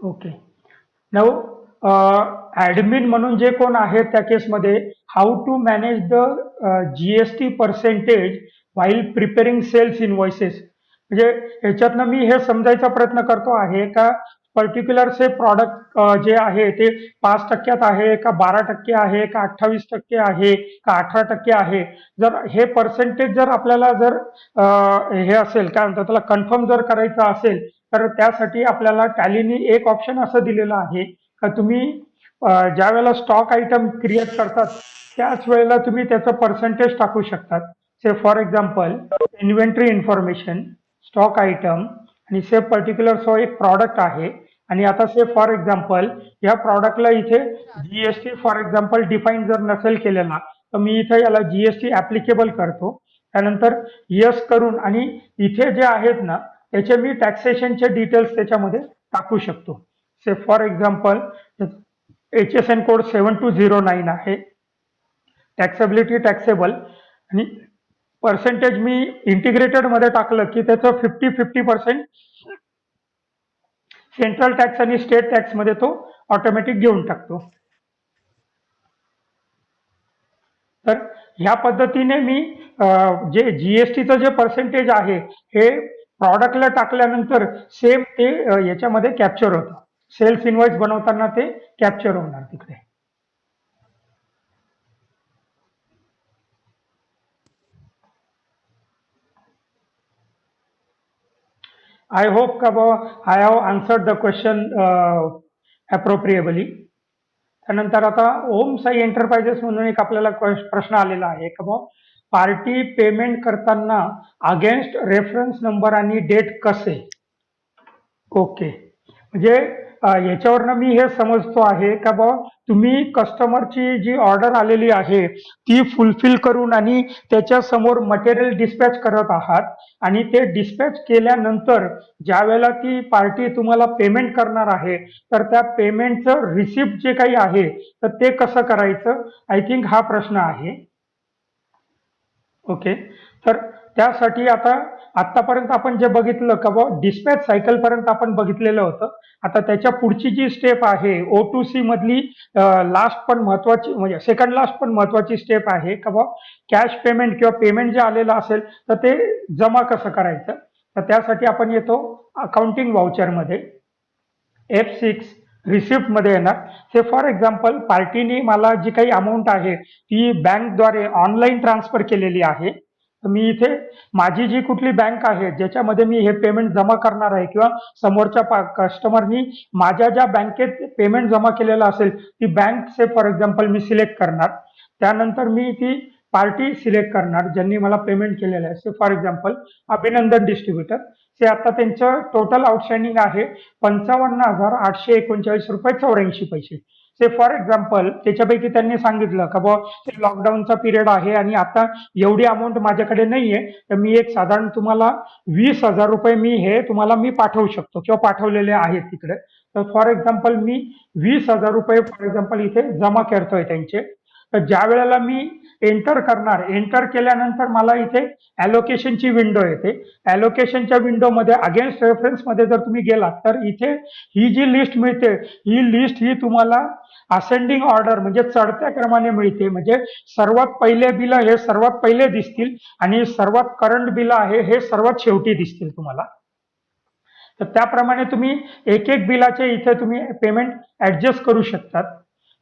Okay. Now admin म्हणून जे कोण आहेत त्या केसमध्ये how to manage the GST percentage while preparing sales invoices म्हणजे ह्याच्यातनं मी हे समजायचा प्रयत्न करतो आहे का पर्टिक्युलर से प्रॉडक्ट जे आहे ते 5% आहे का 12% आहे का 28% आहे का 18% आहे. जर हे पर्सेंटेज जर आपल्याला जर हे असेल काय म्हणतात त्याला कन्फर्म जर करायचं असेल तर त्यासाठी आपल्याला टॅलीनी एक ऑप्शन असं दिलेलं आहे का तुम्ही ज्या वेळेला स्टॉक आयटम क्रिएट करतात त्याच वेळेला तुम्ही त्याचं पर्सेंटेज टाकू शकतात. Say for example inventory information stock item आणि से पर्टिक्युलर सो एक प्रॉडक्ट आहे आणि आता से फॉर एक्झाम्पल या प्रॉडक्टला इथे GST फॉर एक्झाम्पल डिफाईन जर नसेल केलेला तर मी इथे याला GST ऍप्लिकेबल करतो. त्यानंतर यस करून आणि इथे जे आहेत ना त्याचे मी टॅक्सेशनचे डिटेल्स त्याच्यामध्ये टाकू शकतो. से फॉर एक्झाम्पल HSN कोड 7209 आहे. टॅक्सेबिलिटी टॅक्सेबल आणि पर्सेंटेज मी इंटिग्रेटेड मध्ये टाकलं की त्याचं 50-50% सेंट्रल टॅक्स आणि स्टेट टॅक्स मध्ये तो ऑटोमॅटिक घेऊन टाकतो. तर ह्या पद्धतीने मी जे GSTचं जे पर्सेंटेज आहे हे प्रॉडक्टला टाकल्यानंतर सेम ते याच्यामध्ये कॅप्चर होतं. सेल्स इनव्हॉइस बनवताना ते कॅप्चर होणार तिकडे. आय होप का I have answered the question appropriately. त्यानंतर आता ओम साई एंटरप्राइजेस म्हणून एक आपल्याला प्रश्न आलेला आहे का पार्टी पेमेंट करताना अगेन्स्ट रेफरन्स नंबर आणि डेट कसे. ओके. म्हणजे याच्यावरनं मी हे समजतो आहे का तुम्ही कस्टमरची जी ऑर्डर आलेली आहे ती फुलफिल करून आणि त्याच्या समोर मटेरियल डिस्पॅच करत आहात आणि ते डिस्पॅच केल्यानंतर ज्या वेळेला ती पार्टी तुम्हाला पेमेंट करणार आहे तर त्या पेमेंटचं रिसिप्ट जे काही आहे तर ते कसं करायचं आय थिंक हा प्रश्न आहे. ओके. तर त्यासाठी आतापर्यंत आपण जे बघितलं का डिस्पॅच सायकल पर्यंत आपण बघितलेलं होतं. आता त्याच्या पुढची जी स्टेप आहे O2C मधली लास्ट पण महत्वाची म्हणजे सेकंड लास्ट पण महत्वाची स्टेप आहे का कॅश पेमेंट किंवा पेमेंट जे आलेलं असेल तर ते जमा कसं करायचं. तर त्यासाठी आपण येतो अकाउंटिंग व्हाउचरमध्ये F6 रिसिप्टमध्ये येणार. से फॉर एक्झाम्पल पार्टीने मला जी काही अमाऊंट आहे ती बँकद्वारे ऑनलाईन ट्रान्सफर केलेली आहे. तर मी इथे माझी जी कुठली बँक आहे ज्याच्यामध्ये मी हे पेमेंट जमा करणार आहे किंवा समोरच्या कस्टमरनी माझ्या ज्या बँकेत पेमेंट जमा केलेलं असेल ती bank say for example me select करणार. त्यानंतर मी ती पार्टी सिलेक्ट करणार ज्यांनी मला पेमेंट केलेलं आहे. से फॉर एक्झाम्पल अभिनंदन डिस्ट्रीब्युटर. ते आता त्यांचं टोटल आउटस्टँडिंग आहे 55,839 रुपये 84 पैसे. से फॉर एक्झाम्पल त्याच्यापैकी त्यांनी सांगितलं का बुवा ते लॉकडाऊनचा पिरियड आहे आणि आता एवढी अमाऊंट माझ्याकडे नाहीये, तर मी एक साधारण तुम्हाला 20,000 रुपये मी तुम्हाला पाठवू शकतो किंवा पाठवलेले आहेत तिकडे. तर फॉर एक्झाम्पल मी 20,000 रुपये फॉर एक्झाम्पल इथे जमा करतोय त्यांचे. तर ज्या वेळेला मी एंटर करणार, एंटर केल्यानंतर मला इथे ॲलोकेशनची विंडो येते. ॲलोकेशनच्या विंडोमध्ये अगेन्स्ट रेफरन्समध्ये जर तुम्ही गेलात तर इथे ही जी लिस्ट मिळते, ही लिस्ट ही तुम्हाला असेंडिंग ऑर्डर म्हणजे चढत्या क्रमाने मिळते. म्हणजे सर्वात पहिले बिल हे सर्वात पहिले दिसतील आणि सर्वात करंट बिल आहे हे सर्वात शेवटी दिसतील तुम्हाला. तर त्याप्रमाणे तुम्ही एक एक बिलाचे इथे तुम्ही पेमेंट ऍडजस्ट करू शकतात.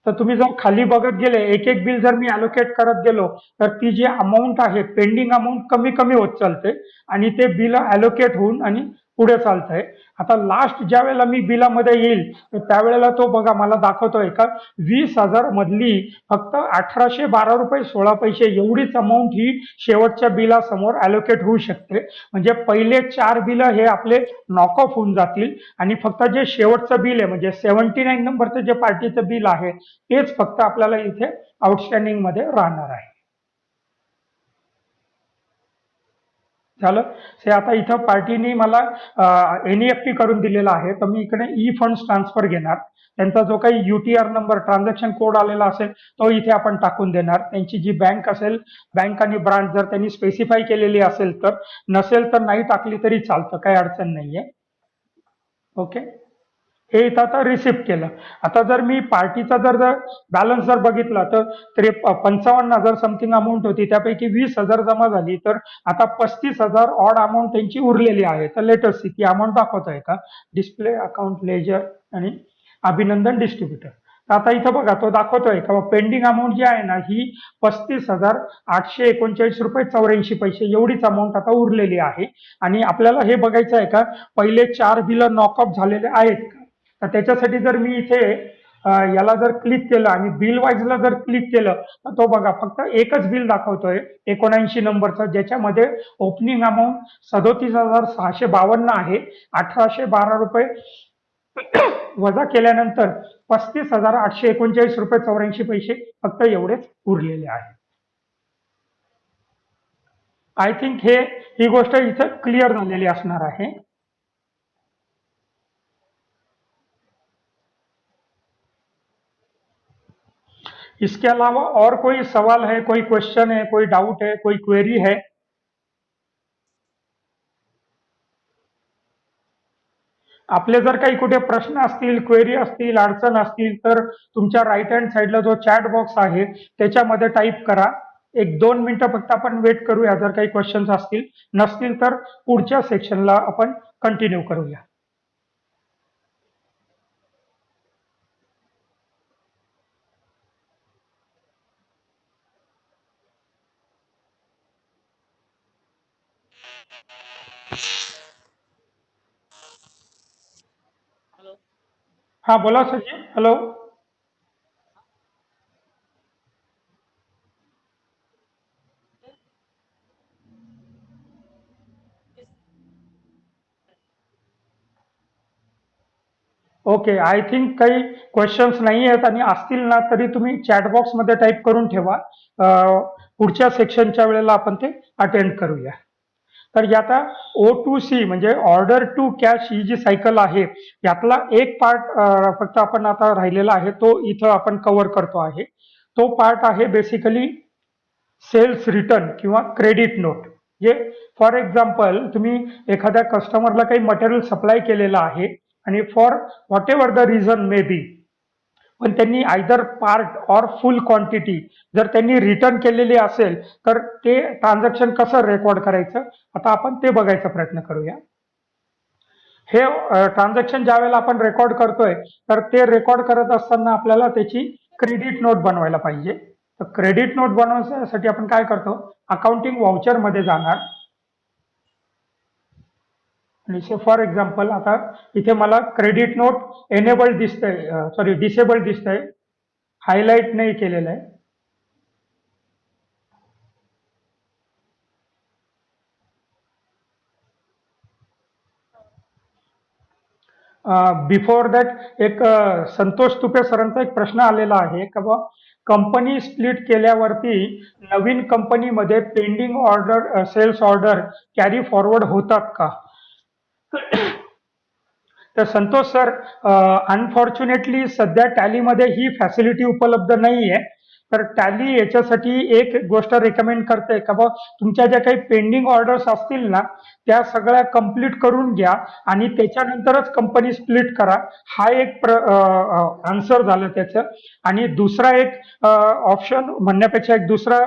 तर तुम्ही जर खाली बघत गेले एक एक बिल जर मी अलोकेट करत गेलो तर ती जी अमाऊंट आहे पेंडिंग अमाऊंट कमी कमी होत चालते आणि ते बिल अलोकेट होऊन आणि पुढे चालतंय. आता लास्ट ज्या वेळेला मी बिलामध्ये येईल तर त्यावेळेला तो बघा मला दाखवतोय का 20,000 मधली फक्त 1,812 रुपये 16 पैसे एवढीच अमाऊंट ही शेवटच्या बिलासमोर अलोकेट होऊ शकते. म्हणजे पहिले 4 बिल हे आपले नॉक ऑफ होऊन जातील आणि फक्त जे शेवटचं बिल आहे म्हणजे 79 नंबरचं जे पार्टीचं बिल आहे तेच फक्त आपल्याला इथे आउटस्टँडिंग मध्ये राहणार आहे. झालं. ते आता इथं पार्टीने मला एनईएफटी करून दिलेला आहे तर मी इकडे ई फंड्स ट्रान्सफर घेणार. त्यांचा जो काही UTR नंबर ट्रान्झॅक्शन कोड आलेला असेल तो इथे आपण टाकून देणार. त्यांची जी बँक असेल बँक आणि ब्रांच जर त्यांनी स्पेसिफाय केलेली असेल तर, नसेल तर नाही टाकली तरी चालतं, काही अडचण नाहीये. ओके. हे इथं आता रिसिप्ट केलं. आता जर मी पार्टीचा जर बॅलन्स जर बघितला तर 55,000 समथिंग अमाऊंट होती त्यापैकी 20,000 जमा झाली तर आता 35,000 ऑड अमाऊंट त्यांची उरलेली आहे. तर लेटेस्ट ती अमाऊंट दाखवत आहे का डिस्प्ले अकाउंट लेजर आणि अभिनंदन डिस्ट्रीब्युटर. आता इथं बघा तो दाखवतोय का पेंडिंग अमाऊंट जी आहे ना ही 35,839 रुपये 84 पैसे एवढीच अमाऊंट आता उरलेली आहे. आणि आपल्याला हे बघायचं आहे का पहिले 4 बिल नॉक ऑफ झालेले आहेत का. तर त्याच्यासाठी जर मी इथे याला जर क्लिक केलं आणि बिल वाईजला जर क्लिक केलं तर तो बघा फक्त एकच बिल दाखवतोय 79 नंबरचं ज्याच्यामध्ये ओपनिंग अमाऊंट 37,652 आहे. 1,812 रुपये वजा केल्यानंतर 35,839 रुपये 84 पैसे फक्त एवढेच उरलेले आहे. आय थिंक ही गोष्ट इथं क्लिअर झालेली असणार आहे. इसके अलावा और कोई सवाल है, कोई क्वेश्चन है, कोई डाउट है, कोई क्वेरी है? आपले जर काही कुठे प्रश्न असतील, क्वेरी असतील, अडचण असतील तर तुमच्या राईट हँड साईडला जो चॅट बॉक्स आहे त्याच्यामध्ये टाईप करा. 1-2 मिनिटं फक्त आपण वेट करूया जर काही क्वेश्चन्स असतील. नसतील तर पुढच्या सेक्शनला आपण कंटिन्यू करूया. हॅलो. हा बोला Sachin. Hello. Okay. I think काही क्वेश्चन्स नाही आहेत आणि असतील ना तरी तुम्ही चॅट बॉक्समध्ये टाईप करून ठेवा. पुढच्या सेक्शनच्या वेळेला आपण ते अटेंड करूया. तर आता O2C म्हणजे ऑर्डर टू कॅश ही जी सायकल आहे यातला एक पार्ट फक्त आपण आता राहिलेला आहे तो इथं आपण कव्हर करतो आहे. तो पार्ट आहे बेसिकली सेल्स रिटर्न किंवा credit note. J for example तुम्ही एखाद्या कस्टमरला काही मटेरियल सप्लाय केलेलं आहे आणि for what ever the reason may be पण त्यांनी either part or full quantity जर त्यांनी रिटर्न केलेली असेल तर ते ट्रान्झॅक्शन कसं रेकॉर्ड करायचं आता आपण ते बघायचा प्रयत्न करूया. हे ट्रान्झॅक्शन ज्या वेळेला आपण रेकॉर्ड करतोय तर ते रेकॉर्ड करत असताना आपल्याला त्याची क्रेडिट नोट बनवायला पाहिजे. तर क्रेडिट नोट बनवण्यासाठी आपण काय करतो, अकाउंटिंग व्हाउचर मध्ये जाणार आणि फॉर एक्झाम्पल आता इथे मला क्रेडिट नोट एनेबल्ड दिसतंय, सॉरी डिसेबल दिसतंय, हायलाइट नाही केलेलं आहे. बिफोर दॅट एक संतोष तुपे सरांचा एक प्रश्न आलेला आहे का बा कंपनी स्प्लिट केल्यावरती नवीन कंपनीमध्ये pending order sales order carry forward होतात का? तर संतोष सर, अनफॉर्च्युनेटली सध्या टॅलीमध्ये ही फॅसिलिटी उपलब्ध नाही आहे. तर टॅली याच्यासाठी एक गोष्ट रेकमेंड करते का बा तुमच्या ज्या काही पेंडिंग ऑर्डर्स असतील ना त्या सगळ्या कंप्लीट करून घ्या आणि त्याच्यानंतरच कंपनी स्प्लिट करा. हा एक आन्सर झालं त्याचं. आणि दुसरा एक ऑप्शन म्हणण्यापेक्षा एक दुसरा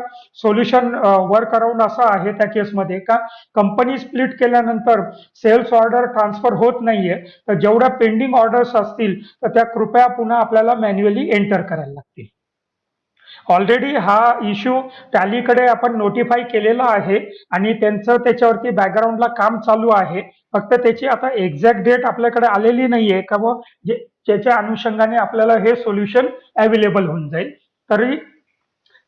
सोल्युशन वर्क अराउंड असं आहे त्या केसमध्ये का कंपनी स्प्लिट केल्यानंतर सेल्स ऑर्डर ट्रान्सफर होत नाहीये, तर जेवढ्या पेंडिंग ऑर्डर्स असतील तर त्या कृपया पुन्हा आपल्याला मॅन्युअली एंटर करायला लागतील. ऑलरेडी हा इश्यू टॅलीकडे आपण नोटिफाय केलेला आहे आणि त्यांचं त्याच्यावरती बॅकग्राऊंडला काम चालू आहे. फक्त त्याची आता एक्झॅक्ट डेट आपल्याकडे आलेली नाहीये का व ज्याच्या अनुषंगाने आपल्याला हे सोल्युशन अवेलेबल होऊन जाईल. तरी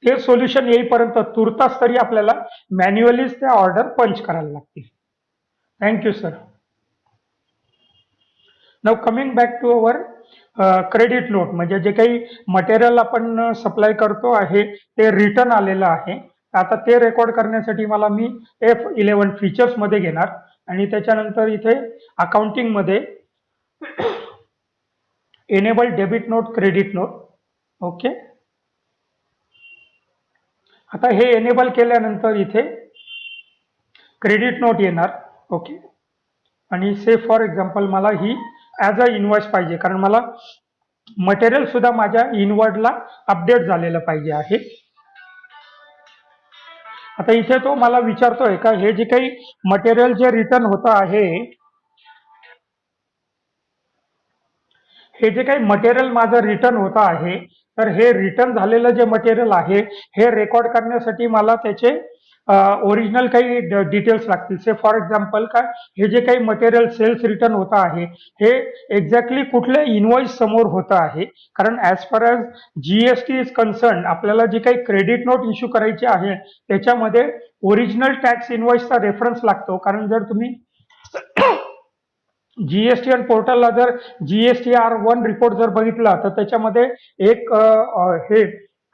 ते सोल्युशन येईपर्यंत तुर्तास तरी आपल्याला मॅन्युअलीच त्या ऑर्डर पंच करायला लागतील. Thank you sir. Now coming back to our credit note, म्हणजे जे काही मटेरियल आपण सप्लाय करतो आहे ते रिटर्न आलेलं आहे. आता ते रेकॉर्ड करण्यासाठी मी F11 फीचर्स मध्ये घेणार आणि त्याच्यानंतर इथे अकाउंटिंग मध्ये enable debit note credit note. Okay, आता हे एनेबल केल्यानंतर इथे क्रेडिट नोट येणार. ओके, आणि से फॉर एक्झाम्पल मला ही ॲज अ इनवॉइस पाहिजे कारण मला मटेरियल सुद्धा माझ्या इनवर्डला अपडेट झालेलं पाहिजे आहे. आता इथे तो मला विचारतोय का हे जे काही मटेरियल जे रिटर्न होतं आहे, हे जे काही मटेरियल माझं रिटर्न होतं आहे तर हे रिटर्न झालेलं जे मटेरियल आहे हे रेकॉर्ड करण्यासाठी मला त्याचे ओरिजिनल काही डिटेल्स लागतील. से फॉर एक्झाम्पल का हे जे काही मटेरियल सेल्स रिटर्न होतं आहे हे एक्झॅक्टली कुठल्या इनवॉइस समोर होतं आहे. कारण as far as GST is concern आपल्याला जी काही क्रेडिट नोट इश्यू करायची आहे त्याच्यामध्ये ओरिजिनल टॅक्स इनवॉइसचा रेफरन्स लागतो. कारण जर तुम्ही GSTN पोर्टलला जर GSTR1 रिपोर्ट जर बघितला तर त्याच्यामध्ये एक हे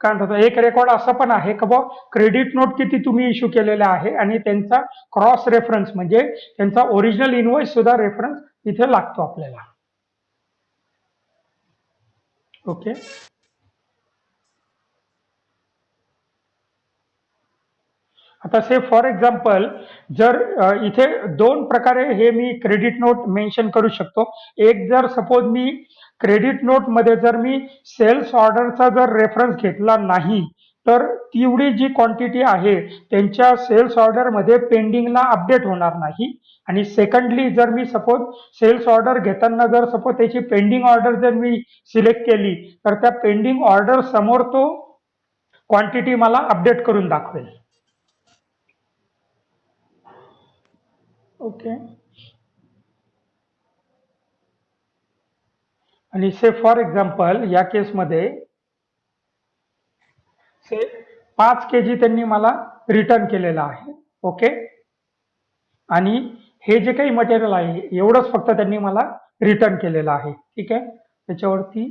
काय म्हणतात एक रेकॉर्ड असं पण आहे का बा क्रेडिट नोट किती तुम्ही इश्यू केलेला आहे आणि त्यांचा क्रॉस रेफरन्स म्हणजे त्यांचा ओरिजिनल इनवॉइस सुद्धा रेफरन्स इथे लागतो आपल्याला. ओके, आता से फॉर एक्झाम्पल जर इथे दोन प्रकारे हे मी क्रेडिट नोट मेन्शन करू शकतो. एक जर सपोज मी क्रेडिट नोट मध्ये जर मी सेल्स ऑर्डरचा जर रेफरन्स घेतला नाही तर तेवढी जी क्वांटिटी आहे त्यांच्या सेल्स ऑर्डर मध्ये पेंडिंगला अपडेट होणार नाही. आणि सेकंडली जर मी सपोज सेल्स ऑर्डर घेताना जर सपोज त्याची पेंडिंग ऑर्डर जर मी सिलेक्ट केली तर त्या पेंडिंग ऑर्डर समोर तो क्वांटिटी मला अपडेट करून दाखवेल. ओके, आणि से फॉर एक्झाम्पल या केसमध्ये से 5 kg त्यांनी मला रिटर्न केलेलं आहे. ओके, आणि हे जे काही मटेरियल आहे एवढंच फक्त त्यांनी मला रिटर्न केलेलं आहे. ठीक आहे, त्याच्यावरती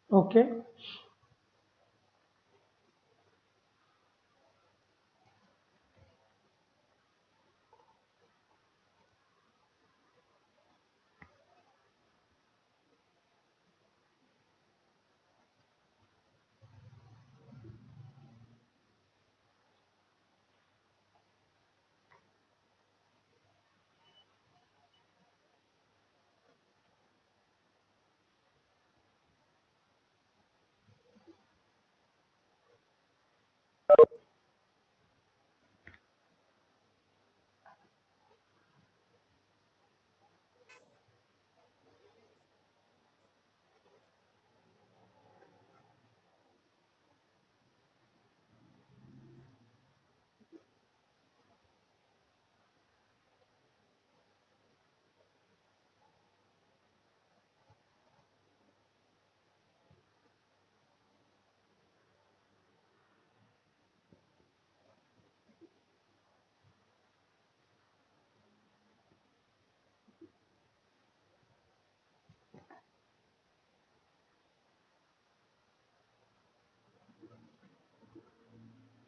ओके,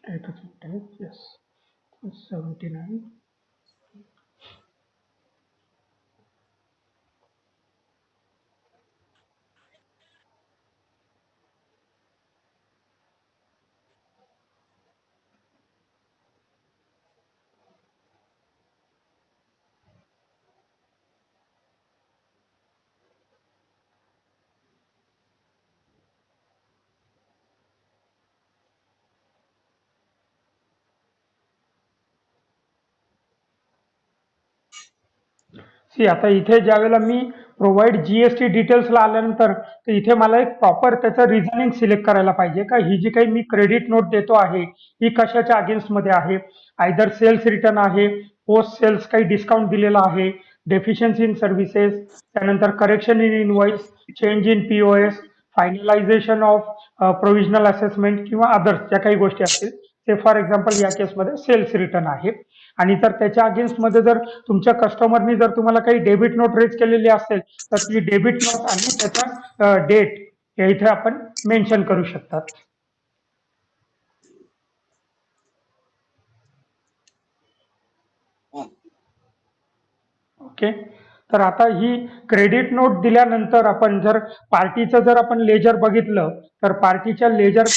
yes, 79. सी आता इथे ज्यावेळेला मी प्रोव्हाइड जीएसटी डिटेल्सला आल्यानंतर तर इथे मला एक प्रॉपर त्याचं रिझनिंग सिलेक्ट करायला पाहिजे का ही जी काही मी क्रेडिट नोट देतो आहे ही कशाच्या अगेन्स्टमध्ये आहे. आयदर सेल्स रिटर्न आहे, पोस्ट सेल्स काही डिस्काउंट दिलेला आहे, डेफिशियन्सी इन सर्व्हिसेस, त्यानंतर correction in invoice, change in POS, finalisation of provisional assessment किंवा अदर्स ज्या काही गोष्टी असतील ते फॉर एक्झाम्पल या केसमध्ये सेल्स रिटर्न आहे. आणि तर त्याच्या अगेन्स्टमध्ये जर तुमच्या कस्टमरनी जर तुम्हाला काही डेबिट नोट रेज केलेली असेल तर ती डेबिट नोट आणि त्याचा डेट हे इथे आपण मेन्शन करू शकतात. हा. ओके. तर आता ही क्रेडिट नोट दिल्यानंतर आपण जर पार्टीचं जर आपण लेजर बघितलं तर पार्टीच्या लेजर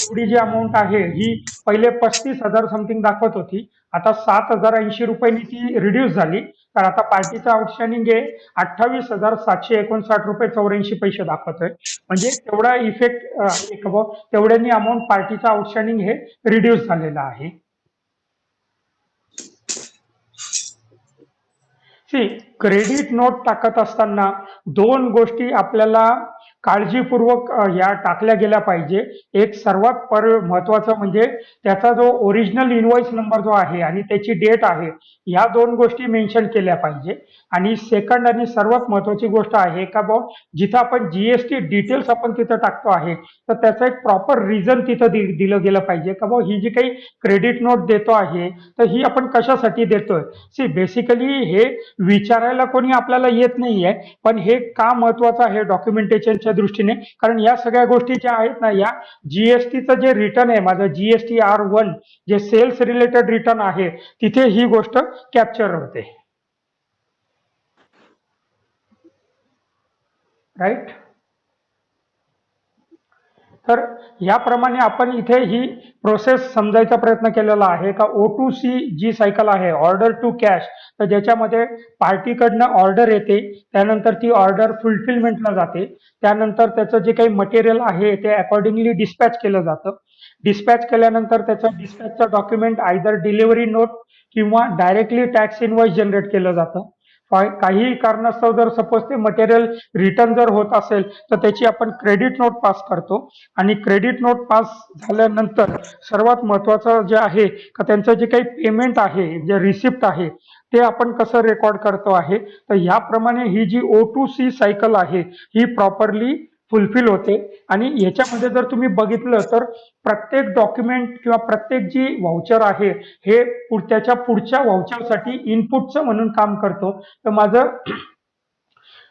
एवढी जी अमाऊंट आहे ही पहिले 35,000 समथिंग दाखवत होती. आता 7,080 ती रिड्यूस झाली. तर आता पार्टीचं आउटस्टँडिंग हे 28,759 रुपये 84 पैसे दाखवतोय. म्हणजे तेवढा इफेक्ट आहे का बुवा, तेवढ्यांनी अमाऊंट पार्टीचं आउटस्टँडिंग हे रिड्यूस झालेलं आहे. सी क्रेडिट नोट टाकत असताना दोन गोष्टी आपल्याला काळजीपूर्वक या टाकल्या गेल्या पाहिजे. एक सर्वात महत्वाचं म्हणजे त्याचा जो ओरिजिनल इनवॉइस नंबर जो आहे आणि त्याची डेट आहे या दोन गोष्टी मेन्शन केल्या पाहिजे. आणि सेकंड आणि सर्वात महत्वाची गोष्ट आहे का बुवा जिथं आपण जीएसटी डिटेल्स आपण तिथं टाकतो आहे तर त्याचं एक प्रॉपर रिझन तिथं दिलं गेलं पाहिजे का बुवा ही जी काही क्रेडिट नोट देतो आहे तर ही आपण कशासाठी देतोय. सी बेसिकली हे विचारायला कोणी आपल्याला येत नाहीये पण हे का महत्वाचं आहे डॉक्युमेंटेशनच्या दृष्टीने कारण या सगळ्या गोष्टी ज्या आहेत ना या जीएसटीचं जे रिटर्न आहे माझं GSTR1 जे सेल्स रिलेटेड रिटर्न आहे तिथे ही गोष्ट कॅप्चर होते. राईट. तर याप्रमाणे आपण इथे ही प्रोसेस समजायचा प्रयत्न केलेला आहे का O2C जी सायकल आहे ऑर्डर टू कॅश तर ज्याच्यामध्ये पार्टीकडनं ऑर्डर येते त्यानंतर ती ऑर्डर फुलफिलमेंटला जाते त्यानंतर त्याचं जे काही मटेरियल आहे ते अकॉर्डिंगली डिस्पॅच केलं जातं. डिस्पॅच केल्यानंतर त्याचं डिस्पॅचचं डॉक्युमेंट आयदर डिलिव्हरी नोट किंवा डायरेक्टली टॅक्स इनवॉइस जनरेट केलं जातं. काही कारणास्तव जर सपोज ते मटेरियल रिटर्न जर होत असेल तर त्याची आपण क्रेडिट नोट पास करतो आणि क्रेडिट नोट पास झाल्यानंतर सर्वात महत्वाचं जे आहे का त्यांचं जे काही पेमेंट आहे जे रिसिप्ट आहे ते आपण कसं रेकॉर्ड करतो आहे. तर याप्रमाणे ही जी O2C सायकल आहे ही प्रॉपरली फुलफिल होते. आणि याच्यामध्ये जर तुम्ही बघितलं तर प्रत्येक डॉक्युमेंट किंवा प्रत्येक जी व्हाउचर आहे हे त्याच्या पुढच्या व्हाउचरसाठी इनपुटचं म्हणून काम करतो. तर माझं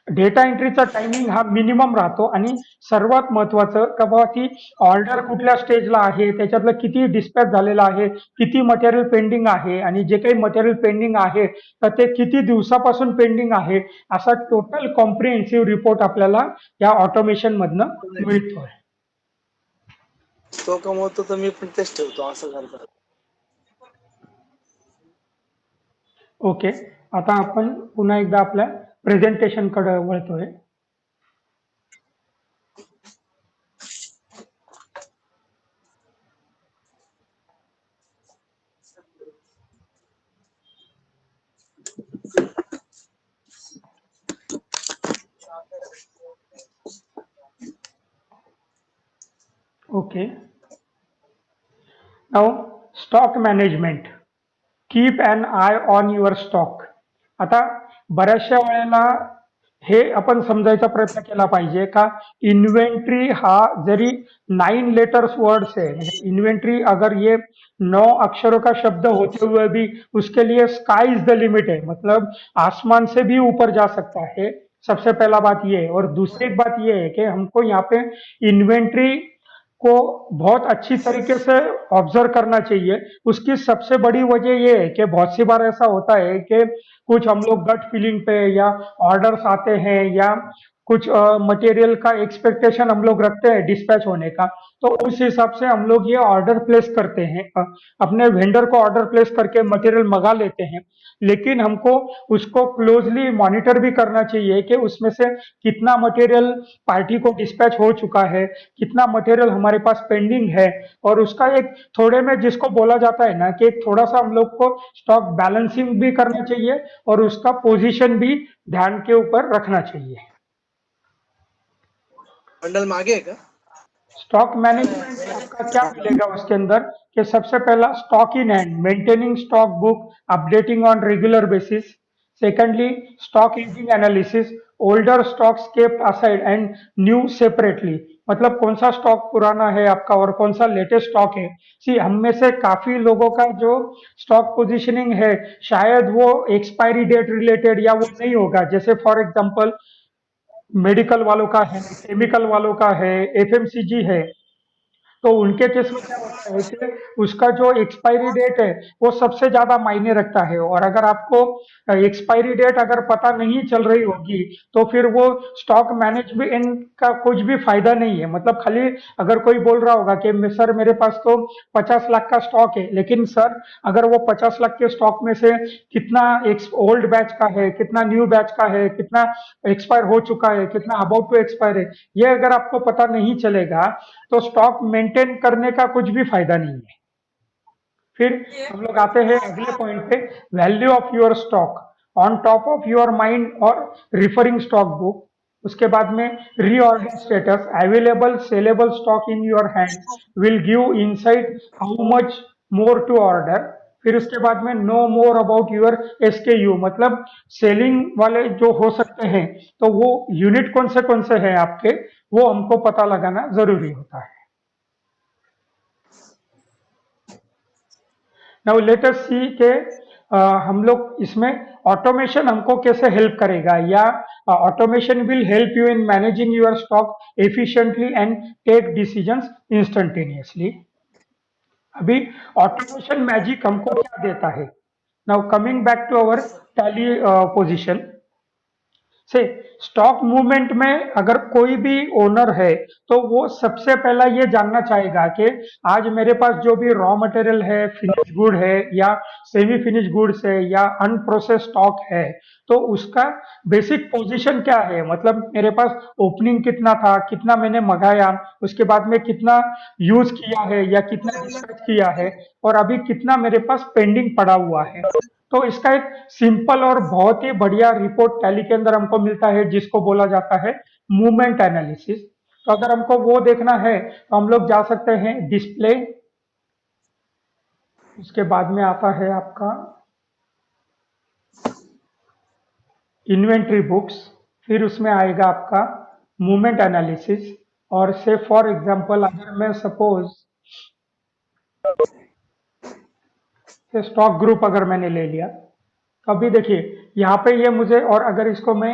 डेटा एंट्रीचा टायमिंग हा मिनिमम राहतो आणि सर्वात महत्वाचं का बाबा ती ऑर्डर कुठल्या स्टेजला आहे त्याच्यातलं किती डिस्पॅच झालेलं आहे किती मटेरियल पेंडिंग आहे आणि जे काही मटेरियल पेंडिंग आहे तर ते किती दिवसापासून पेंडिंग आहे असा टोटल कॉम्प्रिहेन्सिव्ह रिपोर्ट आपल्याला या ऑटोमेशन मधनं मिळतोय. तो कमवतो तर मी पण तेच ठेवतो असं करतात. ओके. आता आपण पुन्हा एकदा आपल्या प्रेझेंटेशन कडे वळतोय. Okay. Now stock management keep an eye on your stock. आता बऱ्याचशा वेळेला हे आपण समजायचा प्रयत्न केला पाहिजे का इन्वेंट्री हा जरी 9 लेटर्स वर्ड्स है म्हणजे इन्वेंट्री अगर ये 9 अक्षरों का शब्द होते हुए भी उसके लिए स्काई इज द लिमिट है मतलब आसमान से भी ऊपर जा सकता है. सबसे पहला बात ये है और दूसरी बात ये है कि हमको यहाँ पे इन्वेंट्री को बहुत अच्छी तरीके से ऑब्जर्व करना चाहिए। उसकी सबसे बड़ी वजह ये है कि बहुत सी बार ऐसा होता है कि कुछ हम लोग गट फीलिंग पे या ऑर्डर्स आते हैं या कुछ मटेरियल का एक्सपेक्टेशन हम लोग रखते हैं डिस्पैच होने का, तो उस हिसाब से हम लोग ये ऑर्डर प्लेस करते हैं, अपने वेंडर को ऑर्डर प्लेस करके मटेरियल मंगा लेते हैं। लेकिन हमको उसको क्लोजली मॉनिटर भी करना चाहिए कि उसमें से कितना मटेरियल पार्टी को डिस्पैच हो चुका है, कितना मटेरियल हमारे पास पेंडिंग है, और उसका एक थोड़े में जिसको बोला जाता है ना कि एक थोड़ा सा हम लोग को स्टॉक बैलेंसिंग भी करना चाहिए और उसका पोजीशन भी ध्यान के ऊपर रखना चाहिए। बंडल मागे है का? स्टॉक मैनेजमेंट आपका क्या मिलेगा उसके अंदर कि सबसे पहला stock in hand, maintaining stock book, updating on regular basis. Secondly stock ageing analysis, older stocks kept aside end new separately, मतलब कौन सा स्टॉक पुराना है आपका और कौन सा लेटेस्ट स्टॉक है। सी हम में से काफी लोगों का जो स्टॉक पोजीशनिंग है शायद वो एक्सपायरी डेट रिलेटेड या वो नहीं होगा, जैसे फॉर एग्जांपल मेडिकल वालों का है, केमिकल वालों का है, एफएमसीजी है, तो उनके केस में क्या होता है कि उसका जो एक्सपायरी डेट है वो सबसे ज्यादा मायने रखता है, और अगर आपको एक्सपायरी डेट अगर पता नहीं चल रही होगी तो फिर वो स्टॉक मैनेजमेंट का कुछ भी फायदा नहीं है। मतलब खाली अगर कोई बोल रहा होगा कि सर मेरे पास तो 50 लाख का स्टॉक है, लेकिन सर अगर वो 50 लाख के स्टॉक में से कितना ओल्ड बैच का है, कितना न्यू बैच का है, कितना एक्सपायर हो चुका है, कितना अबाउट टू एक्सपायर है, ये अगर आपको पता नहीं चलेगा तो स्टॉक मेंटेन करने का कुछ भी फायदा नहीं है। फिर हम लोग आते हैं अगले पॉइंट पे, value of your stock on top of your mind और रिफरिंग स्टॉक बुक। उसके बाद में reorder status, available saleable stock in your hand will give insight how much more to order. फिर उसके बाद में know more about your SKU, मतलब selling वाले जो हो सकते हैं तो वो यूनिट कौन से हैं आपके, वो हमको पता लगाना जरूरी होता है। नाउ लेट अस सी के हम लोग इसमें ऑटोमेशन हमको कैसे हेल्प करेगा, या automation will help you in managing your stock efficiently and take decisions instantaneously. अभी ऑटोमेशन मैजिक हमको क्या देता है। Now coming back to our Tally position से, स्टॉक मूवमेंट में अगर कोई भी ओनर है तो वो सबसे पहला ये जानना चाहेगा कि आज मेरे पास जो भी रॉ मटेरियल है, फिनिश गुड है या सेमी फिनिश गुड्स है या अनप्रोसेस स्टॉक है, तो उसका बेसिक पोजीशन क्या है। मतलब मेरे पास ओपनिंग कितना था, कितना मैंने मंगाया, उसके बाद में कितना यूज किया है या कितना डिस्पैच किया है, और अभी कितना मेरे पास पेंडिंग पड़ा हुआ है। तो इसका एक सिंपल और बहुत ही बढ़िया रिपोर्ट टैली के अंदर हमको मिलता है जिसको बोला जाता है मूवमेंट एनालिसिस। तो अगर हमको वो देखना है तो हम लोग जा सकते हैं डिस्प्ले, उसके बाद में आता है आपका इन्वेंट्री बुक्स, फिर उसमें आएगा आपका मूवमेंट एनालिसिस। और से फॉर एग्जांपल अगर मैं सपोज स्टॉक ग्रुप अगर मैंने ले लिया, तो अभी देखिए यहाँ पे ये मुझे, और अगर इसको मैं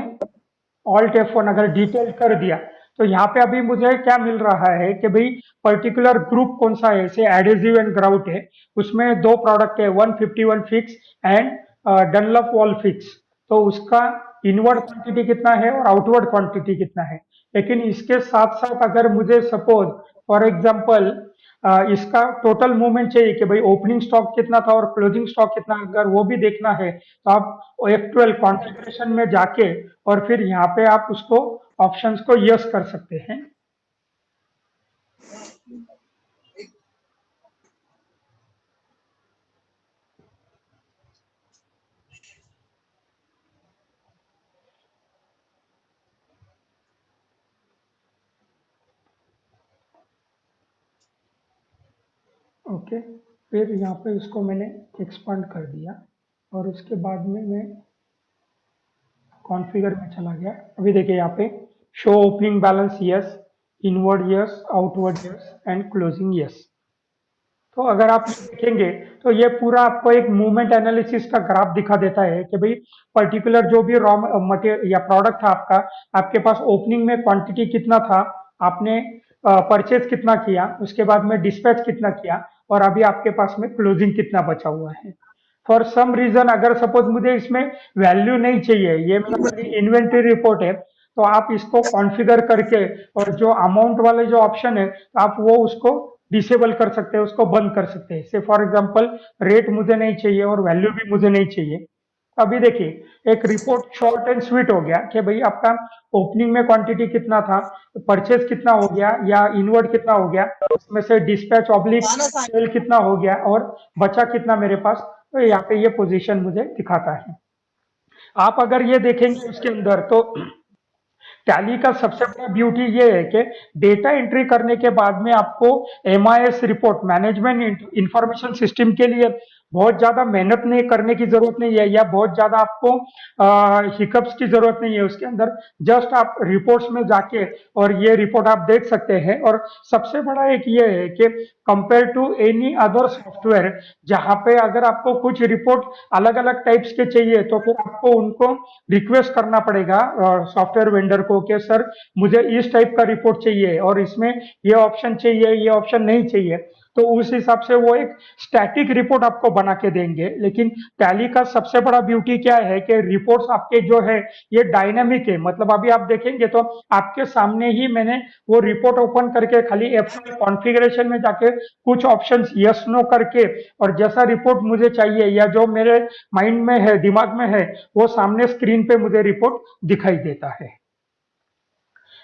ऑल्ट F1 अगर डिटेल कर दिया तो यहाँ पे अभी मुझे क्या मिल रहा है कि भाई पर्टिकुलर ग्रुप कौन सा है, जैसे एडेसिव एंड ग्राउट है, उसमें दो प्रोडक्ट है 151 fix end Dunlop wall fix. तो उसका इनवर्ड क्वांटिटी कितना है और आउटवर्ड क्वांटिटी कितना है। लेकिन इसके साथ साथ अगर मुझे सपोज फॉर एग्जांपल इसका टोटल मूवमेंट चाहिए कि भाई ओपनिंग स्टॉक कितना था और क्लोजिंग स्टॉक कितना, अगर वो भी देखना है तो आप F12 कॉन्फ़िगरेशन में जाके और फिर यहाँ पे आप उसको ऑप्शंस को यस कर सकते हैं। ओके, फिर यहाँ पे इसको मैंने एक्सपांड कर दिया और उसके बाद में मैं कॉन्फ़िगर में चला गया। अभी देखिए यहाँ पे show opening balance yes, inward yes, outward yes and closing yes. तो अगर आप देखेंगे तो ये पूरा आपको एक मूवमेंट एनालिसिस का ग्राफ दिखा देता है कि भाई पर्टिकुलर जो भी रॉ मटेरियल या प्रोडक्ट था आपका, आपके पास ओपनिंग में क्वांटिटी कितना था, आपने परचेज कितना किया, उसके बाद में डिस्पैच कितना किया, और अभी आपके पास में क्लोजिंग कितना बचा हुआ है। फॉर सम रीजन अगर सपोज मुझे इसमें वैल्यू नहीं चाहिए, ये मेरी इन्वेंटरी रिपोर्ट है, तो आप इसको कॉन्फ़िगर करके और जो अमाउंट वाले जो ऑप्शन है, आप वो उसको डिसेबल कर सकते हैं, उसको बंद कर सकते हैं। से फॉर एग्जांपल रेट मुझे नहीं चाहिए और वैल्यू भी मुझे नहीं चाहिए। अभी देखिए एक रिपोर्ट शॉर्ट एंड स्वीट हो गया कि भाई आपका ओपनिंग में क्वांटिटी कितना था, परचेज कितना हो गया या इनवर्ड कितना हो गया, उसमें से डिस्पैच ऑब्लिक सेल कितना हो गया और बचा कितना मेरे पास। तो यहाँ पे ये पोजीशन मुझे दिखाता है। आप अगर ये देखेंगे उसके अंदर तो टैली का सबसे बड़ा ब्यूटी ये है कि डेटा एंट्री करने के बाद में आपको MIS report management information system के लिए बहुत ज्यादा मेहनत नहीं करने की जरूरत नहीं है या बहुत ज्यादा आपको हिकअप्स की जरूरत नहीं है उसके अंदर। जस्ट आप रिपोर्ट्स में जाके और ये रिपोर्ट आप देख सकते हैं। और सबसे बड़ा एक ये है कि compare to any other software, जहां पे अगर आपको कुछ रिपोर्ट अलग अलग टाइप्स के चाहिए तो फिर आपको उनको रिक्वेस्ट करना पड़ेगा सॉफ्टवेयर वेंडर को कि सर मुझे इस टाइप का रिपोर्ट चाहिए और इसमें ये ऑप्शन चाहिए, ये ऑप्शन नहीं चाहिए। तो उस हिसाब से वो एक स्टैटिक रिपोर्ट आपको बना के देंगे। लेकिन टैली का सबसे बड़ा ब्यूटी क्या है कि रिपोर्ट्स आपके जो है ये डायनामिक है। मतलब अभी आप देखेंगे तो आपके सामने ही मैंने वो रिपोर्ट ओपन करके खाली एप्पल कॉन्फ़िगरेशन में जाके कुछ ऑप्शंस यस नो करके और जैसा रिपोर्ट मुझे चाहिए या जो मेरे माइंड में है, दिमाग में है, वो सामने स्क्रीन पे मुझे रिपोर्ट दिखाई देता है।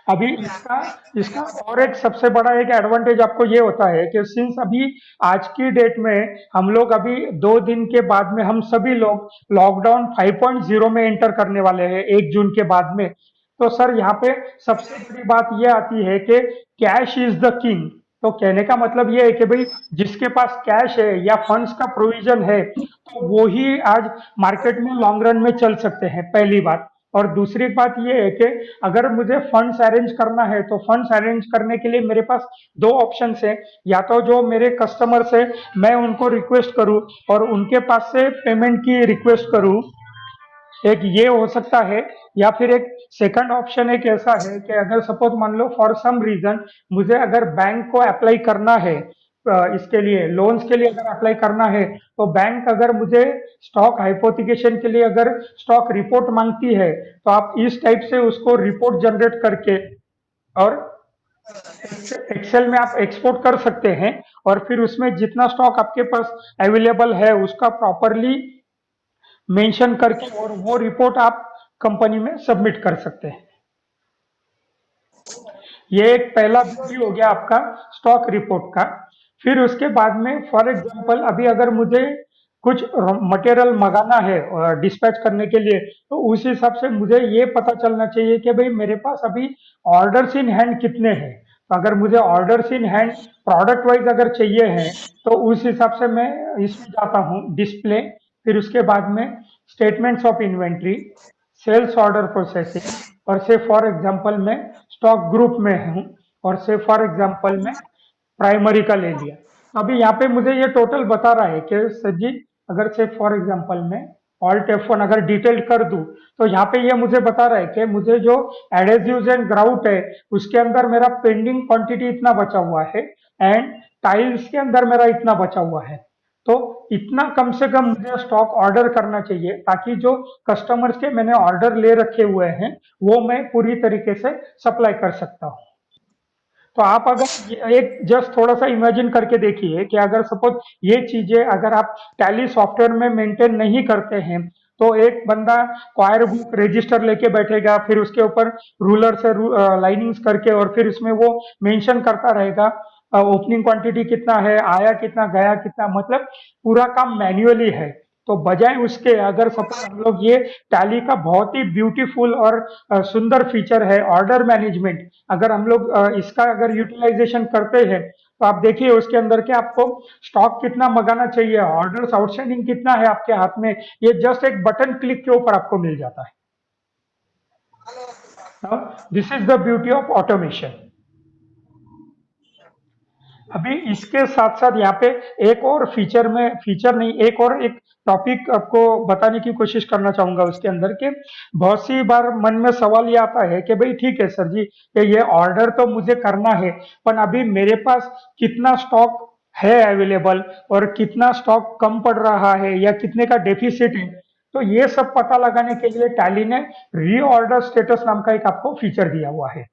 अभी इसका इसका और एक सबसे बड़ा एक एडवांटेज आपको ये होता है कि सिंस अभी आज की डेट में हम लोग अभी 2 दिन के बाद में हम सभी लोग लॉकडाउन 5.0 में एंटर करने वाले हैं 1 जून के बाद में। तो सर यहाँ पे सबसे बड़ी बात ये आती है कि कैश इज द किंग। तो कहने का मतलब ये है कि भाई जिसके पास कैश है या फंड्स का प्रोविजन है तो वो ही आज मार्केट में लॉन्ग रन में चल सकते हैं, पहली बात। और दूसरी बात ये है कि अगर मुझे फंड्स अरेंज करना है तो फंड्स अरेंज करने के लिए मेरे पास दो ऑप्शंस है। या तो जो मेरे कस्टमर्स है मैं उनको रिक्वेस्ट करूं और उनके पास से पेमेंट की रिक्वेस्ट करूं, एक ये हो सकता है। या फिर एक सेकंड ऑप्शन एक ऐसा है कि अगर सपोज मान लो फॉर सम रीजन मुझे अगर बैंक को अप्लाई करना है, इसके लिए लोन्स के लिए अगर अप्लाई करना है, तो बैंक अगर मुझे स्टॉक हाइपोथिकेशन के लिए अगर स्टॉक रिपोर्ट मांगती है तो आप इस टाइप से उसको रिपोर्ट जनरेट करके और एक्सेल में आप एक्सपोर्ट कर सकते हैं। और फिर उसमें जितना स्टॉक आपके पास अवेलेबल है उसका प्रॉपरली मेंशन करके और वो रिपोर्ट आप कंपनी में सबमिट कर सकते हैं। ये एक पहला व्यू हो गया आपका स्टॉक रिपोर्ट का। फिर उसके बाद में फॉर एग्जांपल अभी अगर मुझे कुछ मटेरियल मंगाना है डिस्पैच करने के लिए, तो उस हिसाब से मुझे ये पता चलना चाहिए कि भाई मेरे पास अभी ऑर्डर्स इन हैंड कितने हैं। तो अगर मुझे orders in hand product wise अगर चाहिए हैं तो उस हिसाब से मैं इसमें जाता हूँ डिस्प्ले, फिर उसके बाद में statements of inventory, sales order processing, और से फॉर एग्जांपल मैं स्टॉक ग्रुप में हूँ और से फॉर एग्जांपल मैं प्राइमरी का ले लिया। अभी यहाँ पे मुझे ये टोटल बता रहा है कि सर जी अगर से फॉर एग्जांपल मैं ऑल्ट F1 अगर डिटेल्ड कर दूं तो यहाँ पे ये मुझे बता रहा है कि मुझे जो एडेसिव्स एंड ग्राउट है उसके अंदर मेरा पेंडिंग क्वांटिटी इतना बचा हुआ है एंड टाइल्स के अंदर मेरा इतना बचा हुआ है। तो इतना कम से कम मुझे स्टॉक ऑर्डर करना चाहिए ताकि जो कस्टमर्स के मैंने ऑर्डर ले रखे हुए हैं वो मैं पूरी तरीके से सप्लाई कर सकता हूँ। तो आप अगर एक जस्ट थोड़ा सा इमेजिन करके देखिए कि अगर सपोज ये चीजें अगर आप टैली सॉफ्टवेयर में मेंटेन नहीं करते हैं तो एक बंदा क्वायर बुक रजिस्टर लेके बैठेगा, फिर उसके ऊपर रूलर से लाइनिंग्स करके और फिर उसमें वो मेंशन करता रहेगा ओपनिंग क्वांटिटी कितना है, आया कितना, गया कितना, मतलब पूरा काम मैन्युअली है। तो बजाय उसके अगर सपोज हम लोग ये टैली का बहुत ही ब्यूटीफुल और सुंदर फीचर है ऑर्डर मैनेजमेंट, अगर हम लोग इसका अगर यूटिलाइजेशन करते हैं तो आप देखिए उसके अंदर के आपको स्टॉक कितना मंगाना चाहिए, ऑर्डर्स आउटस्टैंडिंग कितना है आपके हाथ में, ये जस्ट एक बटन क्लिक के ऊपर आपको मिल जाता है। This is the beauty of automation. अभी इसके साथ साथ यहाँ पे एक और फीचर नहीं, एक और एक टॉपिक आपको बताने की कोशिश करना चाहूंगा उसके अंदर के बहुत सी बार मन में सवाल ये आता है कि भाई ठीक है सर जी, ये ऑर्डर तो मुझे करना है, पर अभी मेरे पास कितना स्टॉक है अवेलेबल और कितना स्टॉक कम पड़ रहा है या कितने का डेफिसिट है। तो ये सब पता लगाने के लिए टैली ने रीऑर्डर स्टेटस नाम का एक आपको फीचर दिया हुआ है।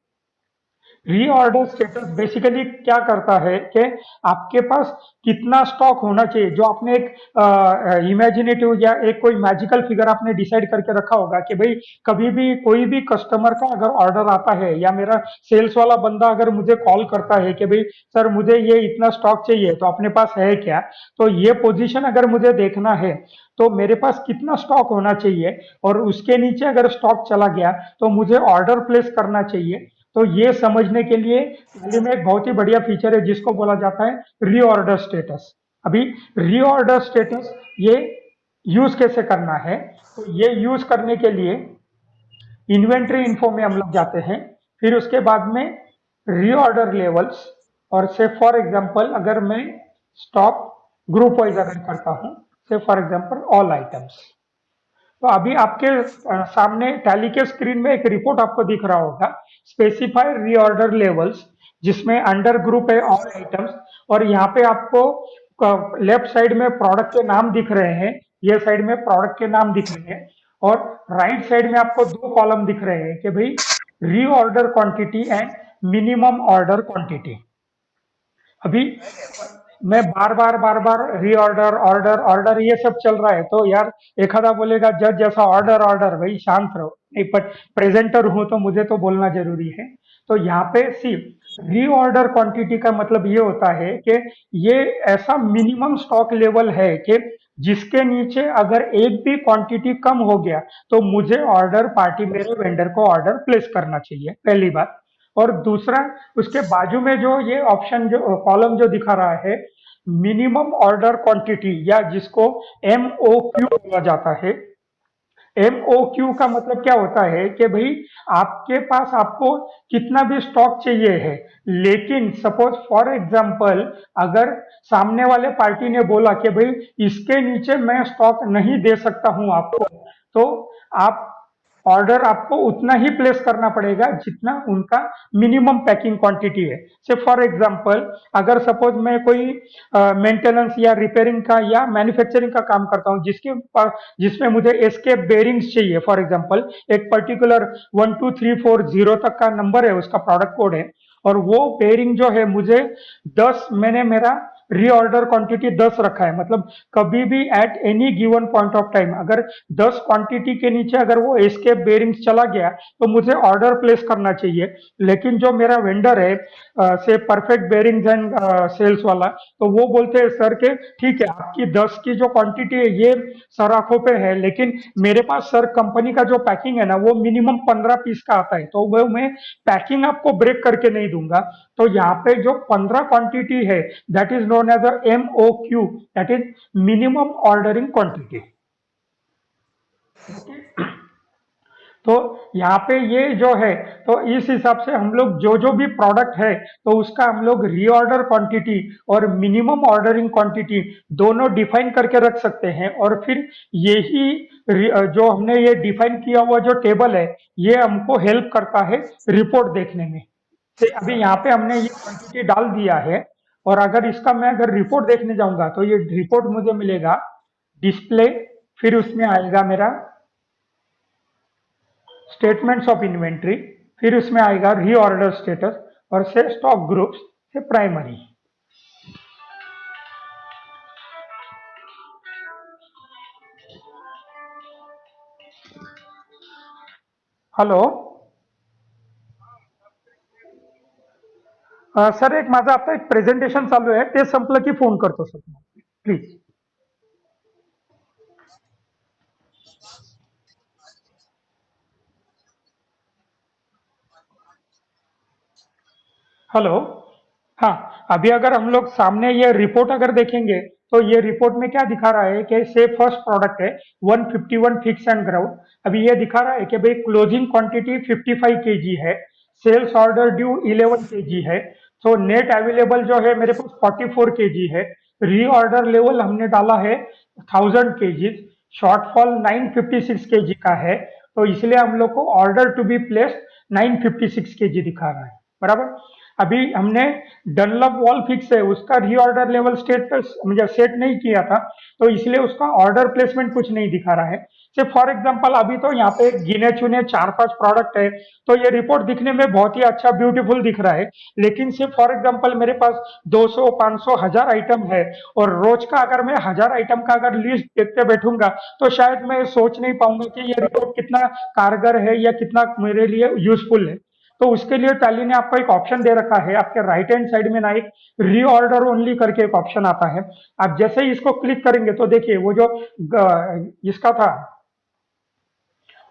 रीऑर्डर स्टेटस बेसिकली क्या करता है कि आपके पास कितना स्टॉक होना चाहिए, जो आपने एक इमेजिनेटिव या एक कोई मैजिकल फिगर आपने डिसाइड करके रखा होगा कि भाई कभी भी कोई भी कस्टमर का अगर ऑर्डर आता है या मेरा सेल्स वाला बंदा अगर मुझे कॉल करता है कि भाई सर मुझे ये इतना स्टॉक चाहिए तो अपने पास है क्या, तो ये पोजीशन अगर मुझे देखना है तो मेरे पास कितना स्टॉक होना चाहिए और उसके नीचे अगर स्टॉक चला गया तो मुझे ऑर्डर प्लेस करना चाहिए। तो ये समझने के लिए टैली में एक बहुत ही बढ़िया फीचर है जिसको बोला जाता है रीऑर्डर स्टेटस। अभी रीऑर्डर स्टेटस ये यूज कैसे करना है, तो ये यूज करने के लिए इन्वेंट्री इन्फो में हम लोग जाते हैं, फिर उसके बाद में रीऑर्डर लेवल्स, और से फॉर एग्जांपल अगर मैं स्टॉक ग्रुप वाइज अगर करता हूं, से फॉर एग्जांपल ऑल आइटम्स, तो अभी आपके सामने टैली के स्क्रीन में एक रिपोर्ट आपको दिख रहा होगा, स्पेसिफाई रीऑर्डर लेवल्स, जिसमें अंडर ग्रुप है ऑल आइटम्स, और यहाँ पे आपको लेफ्ट साइड में प्रोडक्ट के नाम दिख रहे हैं, ये साइड में प्रोडक्ट के नाम दिख रहे हैं, और राइट साइड में आपको दो कॉलम दिख रहे हैं कि भाई reorder quantity end minimum order quantity. अभी मैं बार बार रीऑर्डर ऑर्डर ऑर्डर ये सब चल रहा है तो यार एखादा बोलेगा जज जैसा ऑर्डर ऑर्डर, भाई शांत रहो, नहीं पर प्रेजेंटर हूं तो मुझे तो बोलना जरूरी है। तो यहाँ पे सी रीऑर्डर क्वांटिटी का मतलब ये होता है कि ये ऐसा मिनिमम स्टॉक लेवल है कि जिसके नीचे अगर एक भी क्वांटिटी कम हो गया तो मुझे ऑर्डर पार्टी मेरे वेंडर को ऑर्डर प्लेस करना चाहिए, पहली बात। और दूसरा, उसके बाजू में जो ये ऑप्शन जो कॉलम जो दिखा रहा है, मिनिमम ऑर्डर क्वांटिटी या जिसको MOQ बोला जाता है। MOQ का मतलब क्या होता है कि भाई आपके पास आपको कितना भी स्टॉक चाहिए है, लेकिन सपोज फॉर एग्जांपल अगर सामने वाले पार्टी ने बोला कि भाई इसके नीचे मैं स्टॉक नहीं दे सकता हूं आपको, तो आप ऑर्डर आपको उतना ही प्लेस करना पड़ेगा जितना उनका मिनिमम पैकिंग क्वांटिटी है। से फॉर एग्जांपल अगर सपोज मैं कोई मेंटेनेंस या रिपेयरिंग का या मैन्युफैक्चरिंग का काम करता हूं जिसमें मुझे एस्केप बेरिंग्स चाहिए, फॉर एग्जांपल एक पर्टिकुलर 12340 तक का नंबर है, उसका प्रोडक्ट कोड है, और वो बेरिंग जो है मुझे 10, मैंने मेरा रीऑर्डर क्वांटिटी 10 रखा है, मतलब कभी भी at any given point of time अगर 10 क्वांटिटी के नीचे अगर वो एस्केप बेरिंग्स चला गया तो मुझे ऑर्डर प्लेस करना चाहिए। लेकिन जो मेरा वेंडर है से परफेक्ट बेरिंग्स एंड सेल्स वाला, तो वो बोलते हैं सर के ठीक है आपकी 10 की जो क्वांटिटी है ये सर आंखों पे है, लेकिन मेरे पास सर कंपनी का जो पैकिंग है ना वो मिनिमम 15 पीस का आता है, तो वो मैं पैकिंग आपको ब्रेक करके नहीं दूंगा। तो यहाँ पे जो 15 क्वांटिटी है that is non as a MOQ, that is minimum ordering quantity. तो यहाँ पे ये जो है, तो इस हिसाब से हम लोग जो जो भी प्रोडक्ट है तो उसका हम लोग रीऑर्डर क्वांटिटी और मिनिमम ऑर्डरिंग क्वांटिटी दोनों डिफाइन करके रख सकते हैं, और फिर यही जो हमने ये डिफाइन किया हुआ जो टेबल है ये हमको हेल्प करता है रिपोर्ट देखने में। से अभी यहाँ पे हमने ये क्वांटिटी डाल दिया है, और अगर इसका मैं अगर रिपोर्ट देखने जाऊंगा तो ये रिपोर्ट मुझे मिलेगा डिस्प्ले, फिर उसमें आएगा मेरा स्टेटमेंट्स ऑफ इन्वेंट्री, फिर उसमें आएगा रीऑर्डर स्टेटस, और से स्टॉक ग्रुप्स, से प्राइमरी। हॅलो, सर एक माझं आता एक प्रेझेंटेशन चालू आहे, ते संपलं की फोन करतो सर, प्लीज। हेलो, हाँ, अभी अगर हम लोग सामने ये रिपोर्ट अगर देखेंगे तो ये रिपोर्ट में क्या दिखा रहा है कि से फर्स्ट प्रोडक्ट है 151 फिक्स एंड ग्राउंड। अभी ये दिखा रहा है कि भाई क्लोजिंग क्वांटिटी 55 kg है, सेल्स ऑर्डर ड्यू 11 kg है, तो नेट अवेलेबल जो है मेरे पास 44 केजी है। रीऑर्डर लेवल हमने डाला है 1000 केजी। शॉर्टफॉल 956 केजी का है। तो इसलिए हम लोग को order to be placed 956 KG दिखा रहा है। बराबर। अभी हमने डनलप वॉल फिक्स है, उसका रीऑर्डर लेवल स्टेटस मुझे सेट नहीं किया था, तो इसलिए उसका ऑर्डर प्लेसमेंट कुछ नहीं दिखा रहा है। सिर्फ फॉर एग्जांपल अभी तो यहाँ पे गिने चुने 4-5 प्रोडक्ट है, तो ये रिपोर्ट दिखने में बहुत ही अच्छा ब्यूटीफुल दिख रहा है। लेकिन सिर्फ फॉर एग्जांपल मेरे पास 200, 500, 1000 आइटम है, और रोज का अगर मैं 1000 आइटम का अगर लिस्ट देखते बैठूंगा तो शायद मैं सोच नहीं पाऊंगा कि ये रिपोर्ट कितना कारगर है या कितना मेरे लिए यूजफुल है। तो उसके लिए टैली ने आपको एक ऑप्शन दे रखा है, आपके राइट हैंड साइड में ना एक रीऑर्डर ओनली करके एक ऑप्शन आता है। आप जैसे ही इसको क्लिक करेंगे तो देखिए वो जो इसका था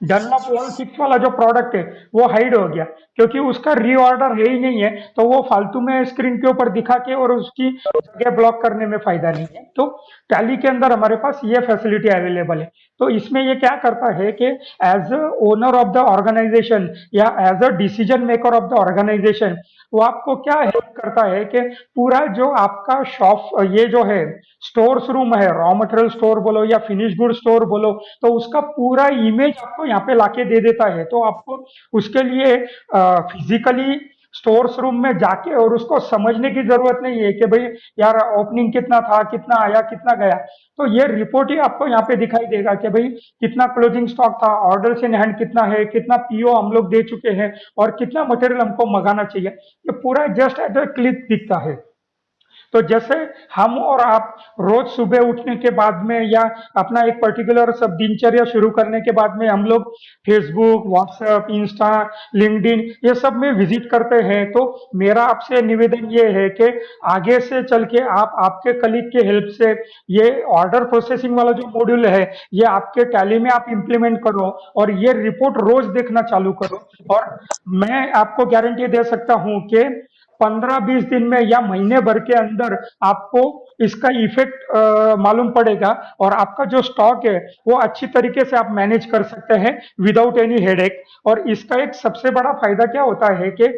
डनलप वॉल फिक्स वाला जो प्रोडक्ट है वो हाइड हो गया, क्योंकि उसका रीऑर्डर है ही नहीं है, तो वो फालतू में स्क्रीन के ऊपर दिखा के और उसकी जगह ब्लॉक करने में फायदा नहीं है। तो टैली के अंदर हमारे पास ये फैसिलिटी अवेलेबल है। तो इसमें ये क्या करता है कि as a owner of the organization या as a decision maker of the organization, वो आपको क्या हेल्प करता है कि पूरा जो आपका शॉप ये जो है स्टोर्स रूम है, रॉ मटेरियल स्टोर बोलो या फिनिश गुड स्टोर बोलो, तो उसका पूरा इमेज आपको यहाँ पे लाके दे देता है। तो आपको उसके लिए फिजिकली स्टोर्स रूम में जाके और उसको समझने की जरूरत नहीं है कि भाई यार ओपनिंग कितना था, कितना आया, कितना गया। तो ये रिपोर्ट ही आपको यहाँ पे दिखाई देगा कि भाई कितना क्लोजिंग स्टॉक था, ऑर्डर्स इन हैंड कितना है, कितना पीओ हम लोग दे चुके हैं, और कितना मटेरियल हमको मंगाना चाहिए। ये पूरा जस्ट एट अ क्लिक दिखता है। तो जैसे हम और आप रोज सुबह उठने के बाद में या अपना एक पर्टिकुलर सब दिनचर्या शुरू करने के बाद में हम लोग फेसबुक, व्हाट्सएप, इंस्टा, लिंक्डइन ये सब में विजिट करते हैं, तो मेरा आपसे निवेदन ये है कि आगे से चल के आप आपके कलीग के हेल्प से ये ऑर्डर प्रोसेसिंग वाला जो मॉड्यूल है ये आपके टैली में आप इंप्लीमेंट करो, और ये रिपोर्ट रोज देखना चालू करो। और मैं आपको गारंटी दे सकता हूं कि 15-20 दिन में या महीने भर के अंदर आपको इसका इफेक्ट मालूम पड़ेगा, और आपका जो स्टॉक है वो अच्छी तरीके से आप मैनेज कर सकते हैं विदाउट एनी हेडेक। और इसका एक सबसे बड़ा फायदा क्या होता है कि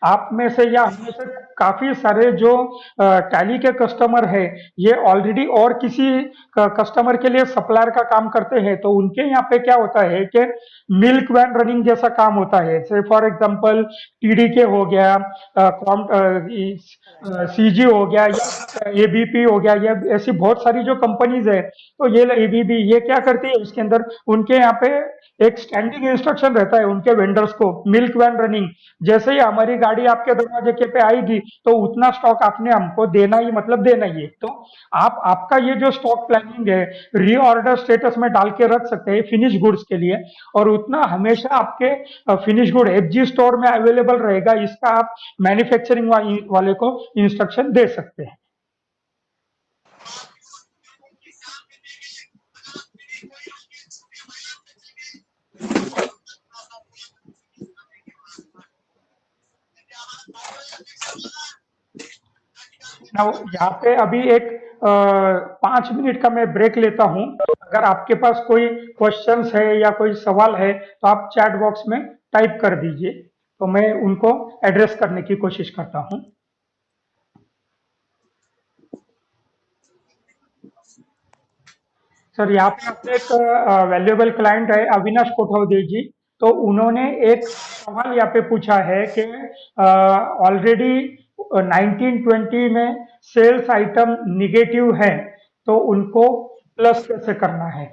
आप में से या हम में से काफी सारे जो टैली के कस्टमर है, ये ऑलरेडी और किसी कस्टमर के लिए सप्लायर का काम करते हैं, तो उनके यहाँ पे क्या होता है कि मिल्क वैन रनिंग जैसा काम होता है। जैसे फॉर एग्जांपल टीडीके हो गया, सीजी हो गया, या एबीपी हो गया, या ऐसी बहुत सारी जो कंपनीज है, तो ये एबीबी ये क्या करती है, उसके अंदर उनके यहाँ पे एक स्टैंडिंग इंस्ट्रक्शन रहता है उनके वेंडर्स को, मिल्क वैन रनिंग। जैसे ही हमारी गाड़ी आपके दरवाजे के पे आएगी तो उतना स्टॉक आपने हमको देना ही मतलब देना ही है। तो आप आपका ये जो स्टॉक प्लानिंग है रीऑर्डर स्टेटस में डाल के रख सकते हैं फिनिश गुड्स के लिए, और उतना हमेशा आपके फिनिश गुड एफजी स्टोर में अवेलेबल रहेगा। इसका आप मैन्युफैक्चरिंग वाले को इंस्ट्रक्शन दे सकते हैं। नाउ यहाँ पे अभी एक 5 मिनट का मैं ब्रेक लेता हूँ। अगर आपके पास कोई क्वेश्चंस है या कोई सवाल है तो आप चैट बॉक्स में टाइप कर दीजिए, तो मैं उनको एड्रेस करने की कोशिश करता हूँ। सर यहाँ पे अपने एक वैल्यूएबल क्लाइंट है अविनाश कोठावदे जी, तो उन्होंने एक सवाल यहाँ पे पूछा है कि ऑलरेडी 1920 में सेल्स आइटम निगेटिव है, तो उनको प्लस कैसे करना है।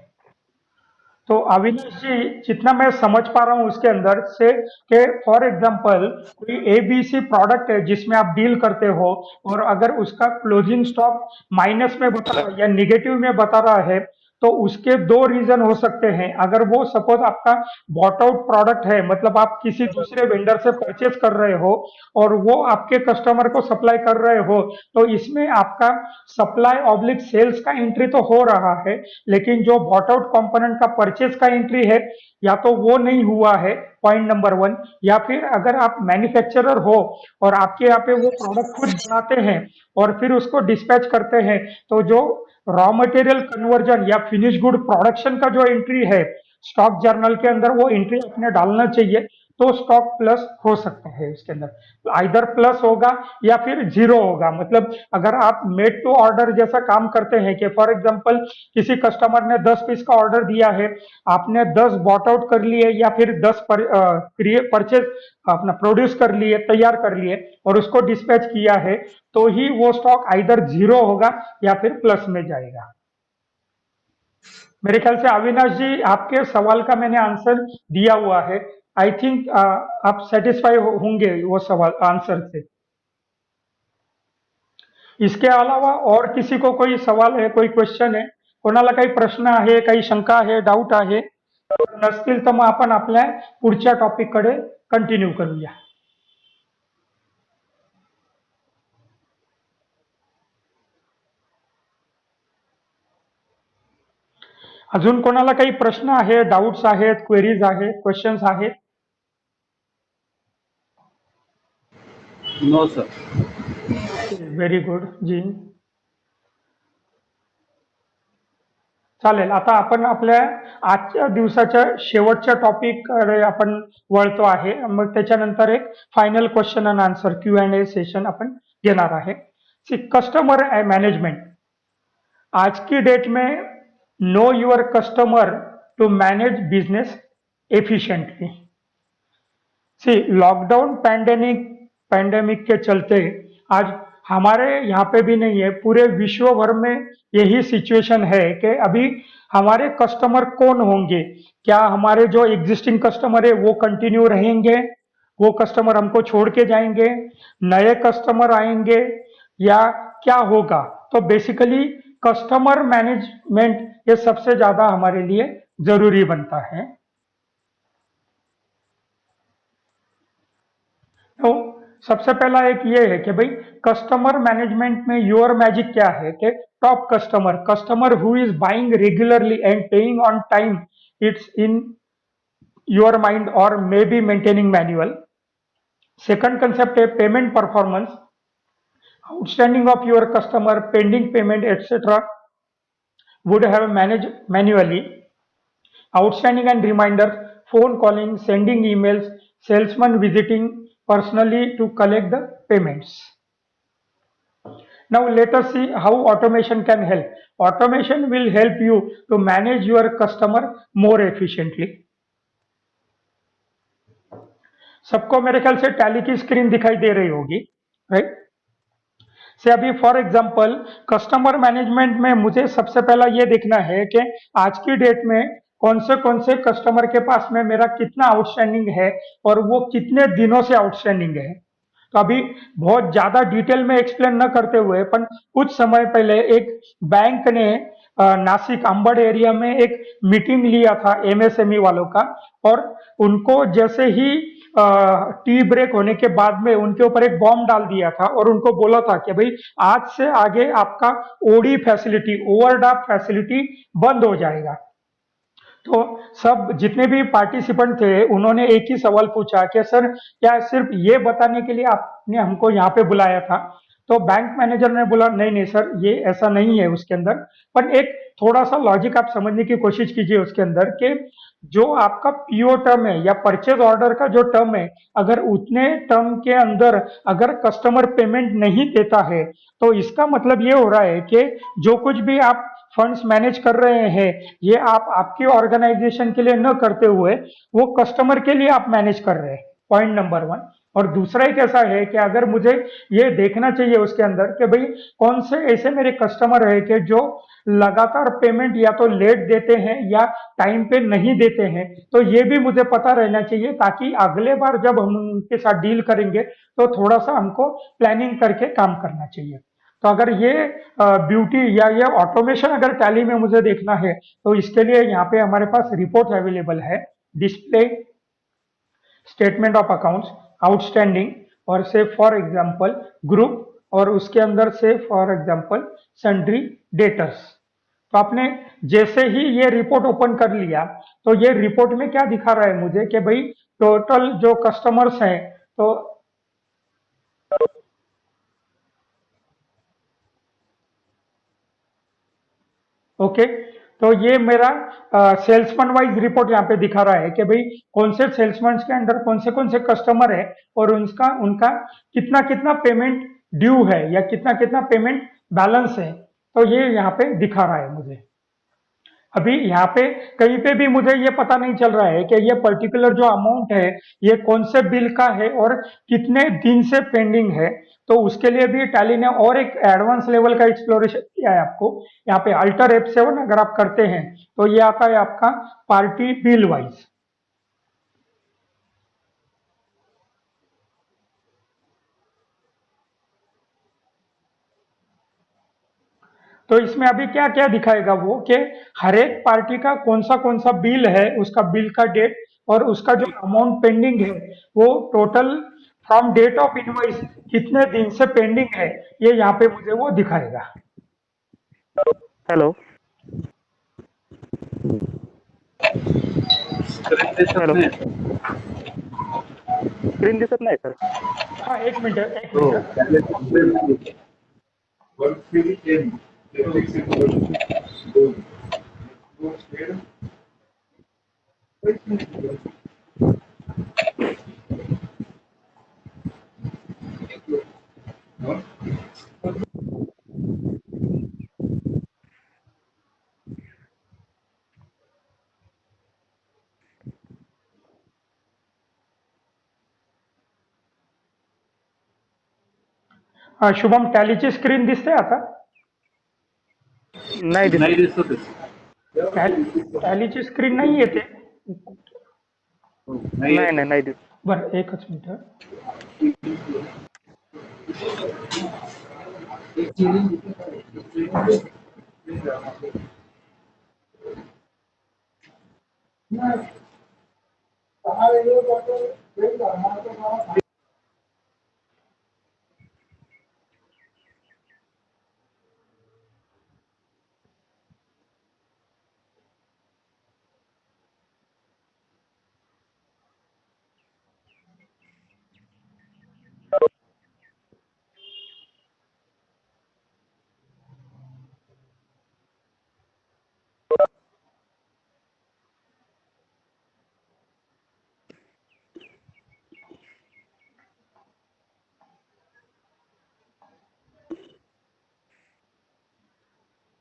तो अविनाश जी, जितना मैं समझ पा रहा हूँ उसके अंदर से कि फॉर एग्जांपल कोई एबीसी प्रोडक्ट है जिसमें आप डील करते हो, और अगर उसका क्लोजिंग स्टॉक माइनस में बता रहा है या निगेटिव में बता रहा है, तो उसके दो रीजन हो सकते हैं। अगर वो सपोज आपका बॉट आउट प्रोडक्ट है, मतलब आप किसी दूसरे वेंडर से परचेस कर रहे हो और वो आपके कस्टमर को सप्लाई कर रहे हो, तो इसमें आपका सप्लाई ऑब्लिक सेल्स का एंट्री तो हो रहा है, लेकिन जो बॉट आउट कंपोनेंट का परचेज का एंट्री है या तो वो नहीं हुआ है, पॉइंट नंबर 1। या फिर अगर आप मैन्युफैक्चरर हो और आपके यहाँ पे वो प्रोडक्ट खुद बनाते हैं और फिर उसको डिस्पैच करते हैं, तो जो रॉ मटेरियल कन्वर्जन या फिनिश गुड प्रोडक्शन का जो एंट्री है स्टॉक जर्नल के अंदर, वो एंट्री अपने डालना चाहिए। तो स्टॉक प्लस हो सकता है इसके अंदर। आइदर प्लस होगा या फिर जीरो होगा। मतलब अगर आप मेड टू ऑर्डर जैसा काम करते हैं कि फॉर एग्जांपल किसी कस्टमर ने 10 पीस का ऑर्डर दिया है, आपने 10 बॉट आउट कर लिए या फिर 10 परचेज अपना प्रोड्यूस कर लिए, तैयार कर लिए और उसको डिस्पैच किया है, तो ही वो स्टॉक आइदर जीरो होगा या फिर प्लस में जाएगा। मेरे ख्याल से अविनाश जी आपके सवाल का मैंने आंसर दिया हुआ है। आई थिंक आप सेटिस्फाई होंगे वो सवाल आंसर से। इसके अलावा और किसी को कोई सवाल है, कोई क्वेश्चन आहे? कोणाला काही प्रश्न आहे, काही शंका आहे, डाऊट आहे? नसतील तर मग आपण आपल्या पुढच्या टॉपिक कडे कंटिन्यू करूया। अजून कोणाला काही प्रश्न आहे, डाऊट्स आहेत, क्वेरीज आहेत, क्वेश्चन्स आहेत? No sir. Very good ji. चालेल, आता आपण आपल्या आजच्या दिवसाच्या शेवटच्या टॉपिककडे आपण वळतो आहे। मग त्याच्यानंतर एक final question and answer Q&A session आपण घेणार आहे। कस्टमर मैनेजमेंट आज की डेट में know your customer to manage business efficiently. See lockdown pandemic के चलते आज हमारे यहाँ पे भी नहीं है, पूरे विश्व भर में यही सिचुएशन है कि अभी हमारे कस्टमर कौन होंगे। क्या हमारे जो एग्जिस्टिंग कस्टमर है वो कंटिन्यू रहेंगे, वो कस्टमर हमको छोड़ के जाएंगे, नए कस्टमर आएंगे या क्या होगा। तो बेसिकली कस्टमर मैनेजमेंट ये सबसे ज्यादा हमारे लिए जरूरी बनता है। तो सबसे पहला एक ये है कि भाई कस्टमर मैनेजमेंट में योर मैजिक क्या है कि top customer who is buying regularly and paying on time, it's in your mind और maybe maintaining manual. Second concept है payment performance, outstanding of your customer, pending payment etcetera would have managed manually. Outstanding and reminders, phone calling, sending emails, salesman visiting personally to collect the payments. Now let us see how automation can help. Automation will help you to manage your customer more efficiently. सबको मेरे ख्याल से tally की screen दिखाई दे रही होगी, right? से अभी for example customer management में मुझे सबसे पहला ये देखना है कि आज की डेट में कौन से कस्टमर के पास में मेरा कितना आउटस्टैंडिंग है और वो कितने दिनों से आउटस्टैंडिंग है। तो अभी बहुत ज्यादा डिटेल में एक्सप्लेन न करते हुए पर कुछ समय पहले एक बैंक ने नासिक अंबड़ एरिया में एक मीटिंग लिया था एमएसएमई वालों का, और उनको जैसे ही टी ब्रेक होने के बाद में उनके ऊपर एक बॉम्ब डाल दिया था और उनको बोला था कि भाई आज से आगे आपका ओडी फैसिलिटी, ओवरड्राफ्ट फैसिलिटी बंद हो जाएगा। तो सब जितने भी पार्टिसिपेंट थे उन्होंने एक ही सवाल पूछा कि सर क्या सिर्फ ये बताने के लिए आपने हमको यहाँ पे बुलाया था। तो बैंक मैनेजर ने बोला नहीं नहीं सर, ये ऐसा नहीं है उसके अंदर, पर एक थोड़ा सा लॉजिक आप समझने की कोशिश कीजिए उसके अंदर कि जो आपका पीओ टर्म है या परचेज ऑर्डर का जो टर्म है, अगर उतने टर्म के अंदर अगर कस्टमर पेमेंट नहीं देता है तो इसका मतलब ये हो रहा है कि जो कुछ भी आप फंड्स मैनेज कर रहे हैं ये आप आपकी ऑर्गेनाइजेशन के लिए न करते हुए वो कस्टमर के लिए आप मैनेज कर रहे हैं, पॉइंट नंबर 1। और दूसरा एक ऐसा है कि अगर मुझे ये देखना चाहिए उसके अंदर कि भाई कौन से ऐसे मेरे कस्टमर है कि जो लगातार पेमेंट या तो लेट देते हैं या टाइम पे नहीं देते हैं, तो ये भी मुझे पता रहना चाहिए ताकि अगले बार जब हम उनके साथ डील करेंगे तो थोड़ा सा हमको प्लानिंग करके काम करना चाहिए। तो अगर ये ब्यूटी या ये ऑटोमेशन अगर टैली में मुझे देखना है तो इसके लिए यहाँ पे हमारे पास रिपोर्ट अवेलेबल है, display statement of accounts, outstanding और से फॉर एग्जांपल ग्रुप, और उसके अंदर से फॉर एग्जांपल सन्ड्री डेटर्स। तो आपने जैसे ही ये रिपोर्ट ओपन कर लिया तो ये रिपोर्ट में क्या दिखा रहा है मुझे कि भाई टोटल जो कस्टमर्स हैं, तो ओके तो ये मेरा सेल्समैन वाइज रिपोर्ट यहाँ पे दिखा रहा है कि भाई कौन से सेल्समैन के अंडर कौन से कस्टमर है और उनका उनका कितना कितना पेमेंट ड्यू है या कितना कितना पेमेंट बैलेंस है, तो ये यहाँ पे दिखा रहा है मुझे। अभी यहाँ पे कहीं पे भी मुझे ये पता नहीं चल रहा है कि ये पर्टिकुलर जो अमाउंट है ये कौन से बिल का है और कितने दिन से पेंडिंग है। तो उसके लिए भी टैली ने और एक एडवांस लेवल का एक्सप्लोरेशन किया है आपको। यहाँ पे अल्टर F7 अगर आप करते हैं तो ये आता है आपका पार्टी बिल वाइज। तो इसमें अभी क्या क्या दिखाएगा वो कि हर एक पार्टी का कौन सा बिल है, उसका बिल का डेट और उसका जो अमाउंट पेंडिंग है वो total from date of invoice कितने दिन से पेंडिंग है, ये यहाँ पे मुझे वो दिखाएगा। हॅलो दिसत नाही. स्क्रीन दिसत नाही सर. हाँ एक मिनट एक हो, मिनट त्याला complaint केली. Work field in, Netflix in work. दोन. Work field. हं? शुभम टॅलीची स्क्रीन दिसते आता? नाही नाही दिसत. दिसतच. टॅलीची स्क्रीन नाही येते? नाही नाही नाही नाही दिसत. बरं एकच मिनिट.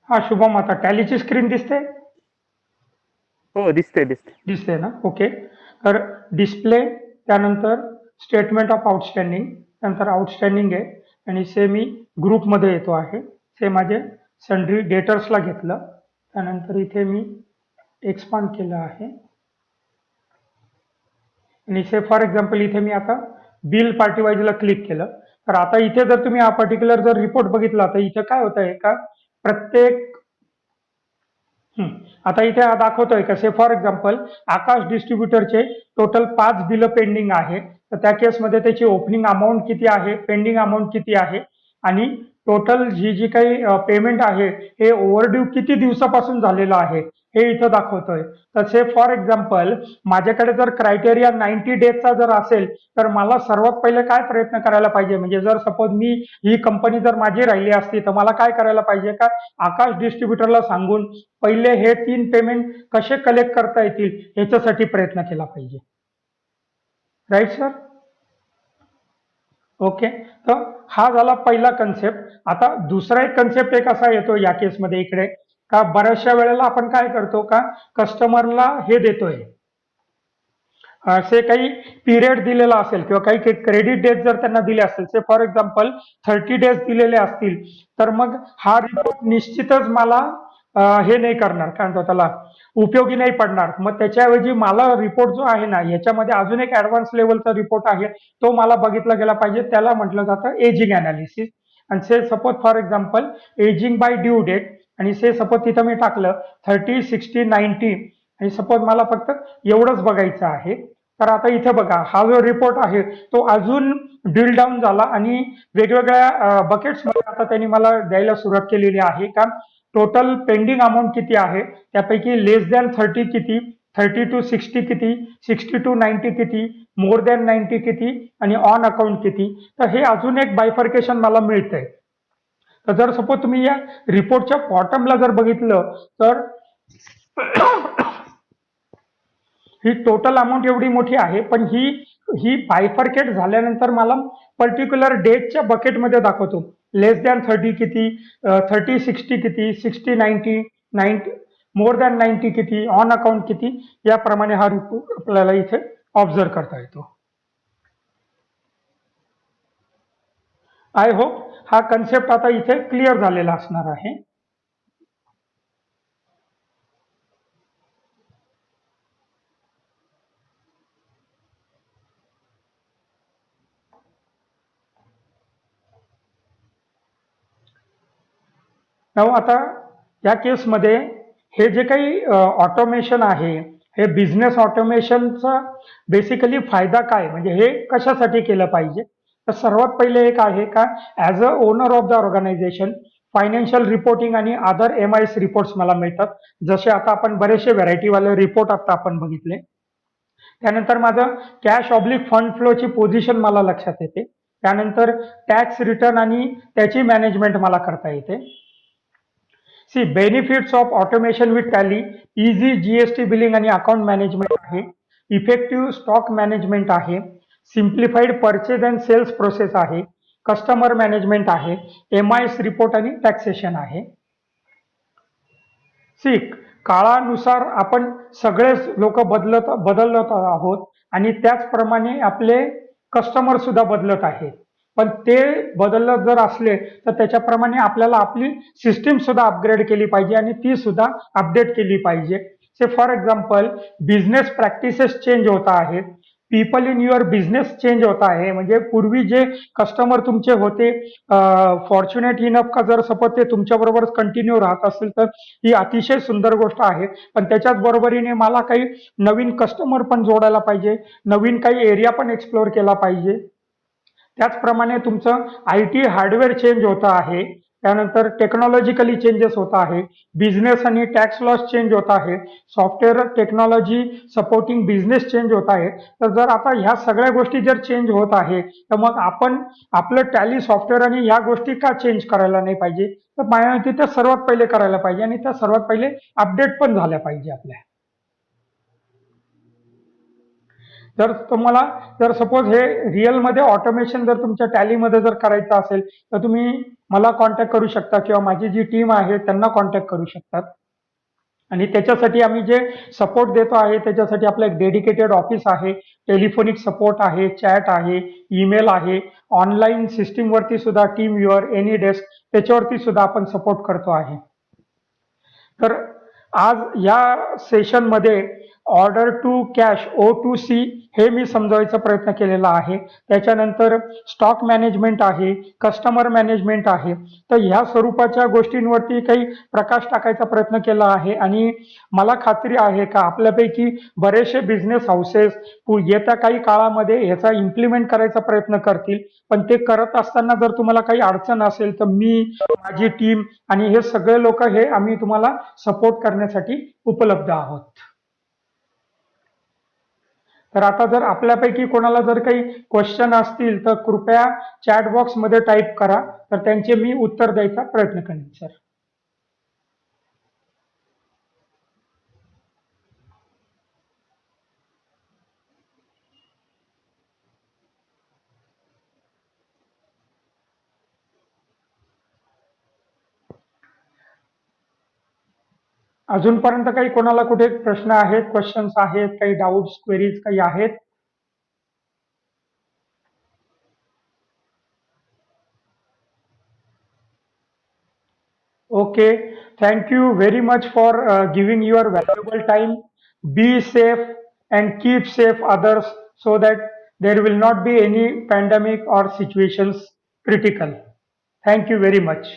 हा शुभम आता टॅलीची स्क्रीन दिसते? हो दिसते दिसते. दिसते ना? ओके. तर डिस्प्ले, त्यानंतर स्टेटमेंट ऑफ आउटस्टँडिंग, नंतर आउटस्टँडिंग आहे आणि मी ग्रुपमध्ये येतो आहे. माझे सन्ड्री डेटर्सला घेतलं, त्यानंतर इथे मी एक्सपांड केलं आहे आणि फॉर एक्झाम्पल इथे मी आता बिल पार्टी वाईजला क्लिक केलं, तर आता इथे जर तुम्ही हा पर्टिक्युलर जर रिपोर्ट बघितला तर इथे काय होत आहे का प्रत्येक आता इथे दाखवतोय कसे फॉर एक्झाम्पल आकाश डिस्ट्रीब्युटरचे टोटल 5 बिल पेंडिंग आहे, तर त्या केसमध्ये त्याची ओपनिंग अमाऊंट किती आहे, पेंडिंग अमाऊंट किती आहे आणि टोटल जी काही पेमेंट आहे हे ओव्हरड्यू किती दिवसापासून झालेलं आहे हे इथं दाखवतोय. तसे फॉर एक्झाम्पल माझ्याकडे जर क्रायटेरिया 90 डेजचा जर असेल तर मला सर्वात पहिले काय प्रयत्न करायला पाहिजे, म्हणजे जर सपोज मी ही कंपनी जर माझी राहिली असती तर मला काय करायला पाहिजे का आकाश डिस्ट्रीब्युटरला सांगून पहिले हे 3 पेमेंट कसे कलेक्ट करता येतील याच्यासाठी प्रयत्न केला पाहिजे. Right sir? ओके. तर हा झाला पहिला कन्सेप्ट. आता दुसरा एक कन्सेप्ट एक असा येतो या केसमध्ये इकडे का बऱ्याचशा वेळेला आपण काय करतो का कस्टमरला हे देतोय असे काही पिरियड दिलेला असेल किंवा काही क्रेडिट डेट जर त्यांना दिले असेल फॉर एक्झाम्पल 30 डेज दिलेले असतील तर मग हा रिपोर्ट निश्चितच मला हे नाही करणार, काय म्हणतो त्याला उपयोगी नाही पडणार. मग त्याच्याऐवजी मला रिपोर्ट जो आहे ना याच्यामध्ये अजून एक ऍडव्हान्स लेवलचा रिपोर्ट आहे तो मला बघितला गेला पाहिजे, त्याला म्हटलं जातं एजिंग अनालिसिस. आणि suppose for example ageing by due date आणि सपोज तिथं मी टाकलं 30, 60, 90 आणि सपोज मला फक्त एवढंच बघायचं आहे. तर आता इथे बघा हा जो रिपोर्ट आहे तो अजून ड्रिल डाऊन झाला आणि वेगवेगळ्या बकेट्समध्ये आता त्यांनी मला द्यायला सुरुवात केलेली आहे का टोटल पेंडिंग अमाऊंट किती आहे, त्यापैकी लेस दॅन 30 किती, 30 टू 60 किती, 60 टू 90 किती, मोर दॅन 90 किती आणि ऑन अकाउंट किती. तर हे अजून एक बायफर्केशन मला मिळतंय. तर जर सपोज तुम्ही या रिपोर्टच्या बॉटमला जर बघितलं तर ही टोटल अमाऊंट एवढी मोठी आहे, पण ही ही बायफर्केट झाल्यानंतर मला पर्टिक्युलर डेटच्या बकेटमध्ये दाखवतो. लेस दॅन 30 किती, 30-60 किती, 60-90, 90 मोर दॅन 90 किती, ऑन अकाउंट किती, याप्रमाणे हा रिपोर्ट आपल्याला इथे ऑब्झर्व करता येतो. आय होप हा कन्सेप्ट आता इथे क्लिअर झालेला असणार आहे. आता या केसमध्ये हे जे काही ऑटोमेशन आहे, हे बिझनेस ऑटोमेशनचा बेसिकली फायदा काय, म्हणजे हे कशासाठी केलं पाहिजे. तर सर्वात पहिले एक आहे का, as a owner of the organisation financial reporting आणि अदर MIS रिपोर्ट्स मला मिळतात. जसे आता आपण बरेचसे व्हरायटीवाले रिपोर्ट आता आपण बघितले. त्यानंतर माझं कॅश ऑब्लिक फंड फ्लोची पोझिशन मला लक्षात येते. त्यानंतर टॅक्स रिटर्न आणि त्याची मॅनेजमेंट मला करता येते. See benefits of automation with Tally, easy GST billing आणि अकाउंट मॅनेजमेंट आहे, इफेक्टिव्ह स्टॉक मॅनेजमेंट आहे, simplified purchase and sales process आहे, कस्टमर मॅनेजमेंट आहे, MIS रिपोर्ट आणि टॅक्सेशन आहे. सी काळानुसार आपण सगळेच लोक बदलत आहोत आणि त्याचप्रमाणे आपले कस्टमर सुद्धा बदलत आहेत. पण ते बदलत जर असले तर त्याच्याप्रमाणे आपल्याला आपली सिस्टीम सुद्धा अपग्रेड केली पाहिजे आणि ती सुद्धा अपडेट केली पाहिजे. Say for example business practices change होत आहेत, people in your business change होत आहे. म्हणजे पूर्वी जे कस्टमर तुमचे होते, फॉर्च्युनेट इनफ का जर सपोज ते तुमच्याबरोबर कंटिन्यू राहत असेल तर ही अतिशय सुंदर गोष्ट आहे. पण त्याच्याच बरोबरीने मला काही नवीन कस्टमर पण जोडायला पाहिजे, नवीन काही एरिया पण एक्सप्लोअर केला पाहिजे. त्याचप्रमाणे तुमचं IT हार्डवेअर चेंज होतं आहे, त्यानंतर टेक्नॉलॉजिकली चेंजेस होत आहे, बिझनेस आणि टॅक्स लॉस चेंज होत आहे, software technology supporting business change होत आहे. तर जर आता ह्या सगळ्या गोष्टी जर चेंज होत आहे तर मग आपण आपलं टॅली सॉफ्टवेअर आणि ह्या गोष्टी का चेंज करायला नाही पाहिजे. तर माझ्या मते त्या सर्वात पहिले करायला पाहिजे आणि त्या सर्वात पहिले अपडेट पण झाल्या पाहिजे आपल्या. जर तुम्हाला जर सपोज हे रिअलमध्ये ऑटोमेशन जर तुमच्या टॅलीमध्ये जर करायचं असेल तर तुम्ही मला कॉन्टॅक्ट करू शकता किंवा माझी जी टीम आहे त्यांना कॉन्टॅक्ट करू शकतात. आणि त्याच्यासाठी आम्ही जे सपोर्ट देतो आहे त्याच्यासाठी आपलं एक डेडिकेटेड ऑफिस आहे, टेलिफोनिक सपोर्ट आहे, चॅट आहे, ईमेल आहे, ऑनलाईन सिस्टीमवरती सुद्धा टीम व्ह्यूअर, एनी डेस्क त्याच्यावरती सुद्धा आपण सपोर्ट करतो आहे. तर आज या सेशनमध्ये ऑर्डर टू कॅश O2C हे मी समजावायचा प्रयत्न केलेला आहे. त्याच्यानंतर स्टॉक मॅनेजमेंट आहे, कस्टमर मॅनेजमेंट आहे. तर ह्या स्वरूपाच्या गोष्टींवरती काही प्रकाश टाकायचा प्रयत्न केला आहे आणि मला खात्री आहे का आपल्यापैकी बरेचसे बिझनेस हाऊसेस येत्या काही काळामध्ये ह्याचा इम्प्लिमेंट करायचा प्रयत्न करतील. पण ते करत असताना जर तुम्हाला काही अडचण असेल तर मी, माझी टीम आणि हे सगळे लोक हे आम्ही तुम्हाला सपोर्ट करण्यासाठी उपलब्ध आहोत. तर आता जर आपल्यापैकी कोणाला जर काही क्वेश्चन असतील तर कृपया चॅट बॉक्समध्ये टाईप करा, तर त्यांचे मी उत्तर द्यायचा प्रयत्न करेन सर. अजूनपर्यंत काही कोणाला कुठे प्रश्न आहेत, क्वेश्चन्स आहेत, काही डाऊट्स, क्वेरीज काही आहेत? Okay, thank you very much for giving your valuable time. Be safe and keep safe others so that there will not be any pandemic or situations critical. Thank you very much.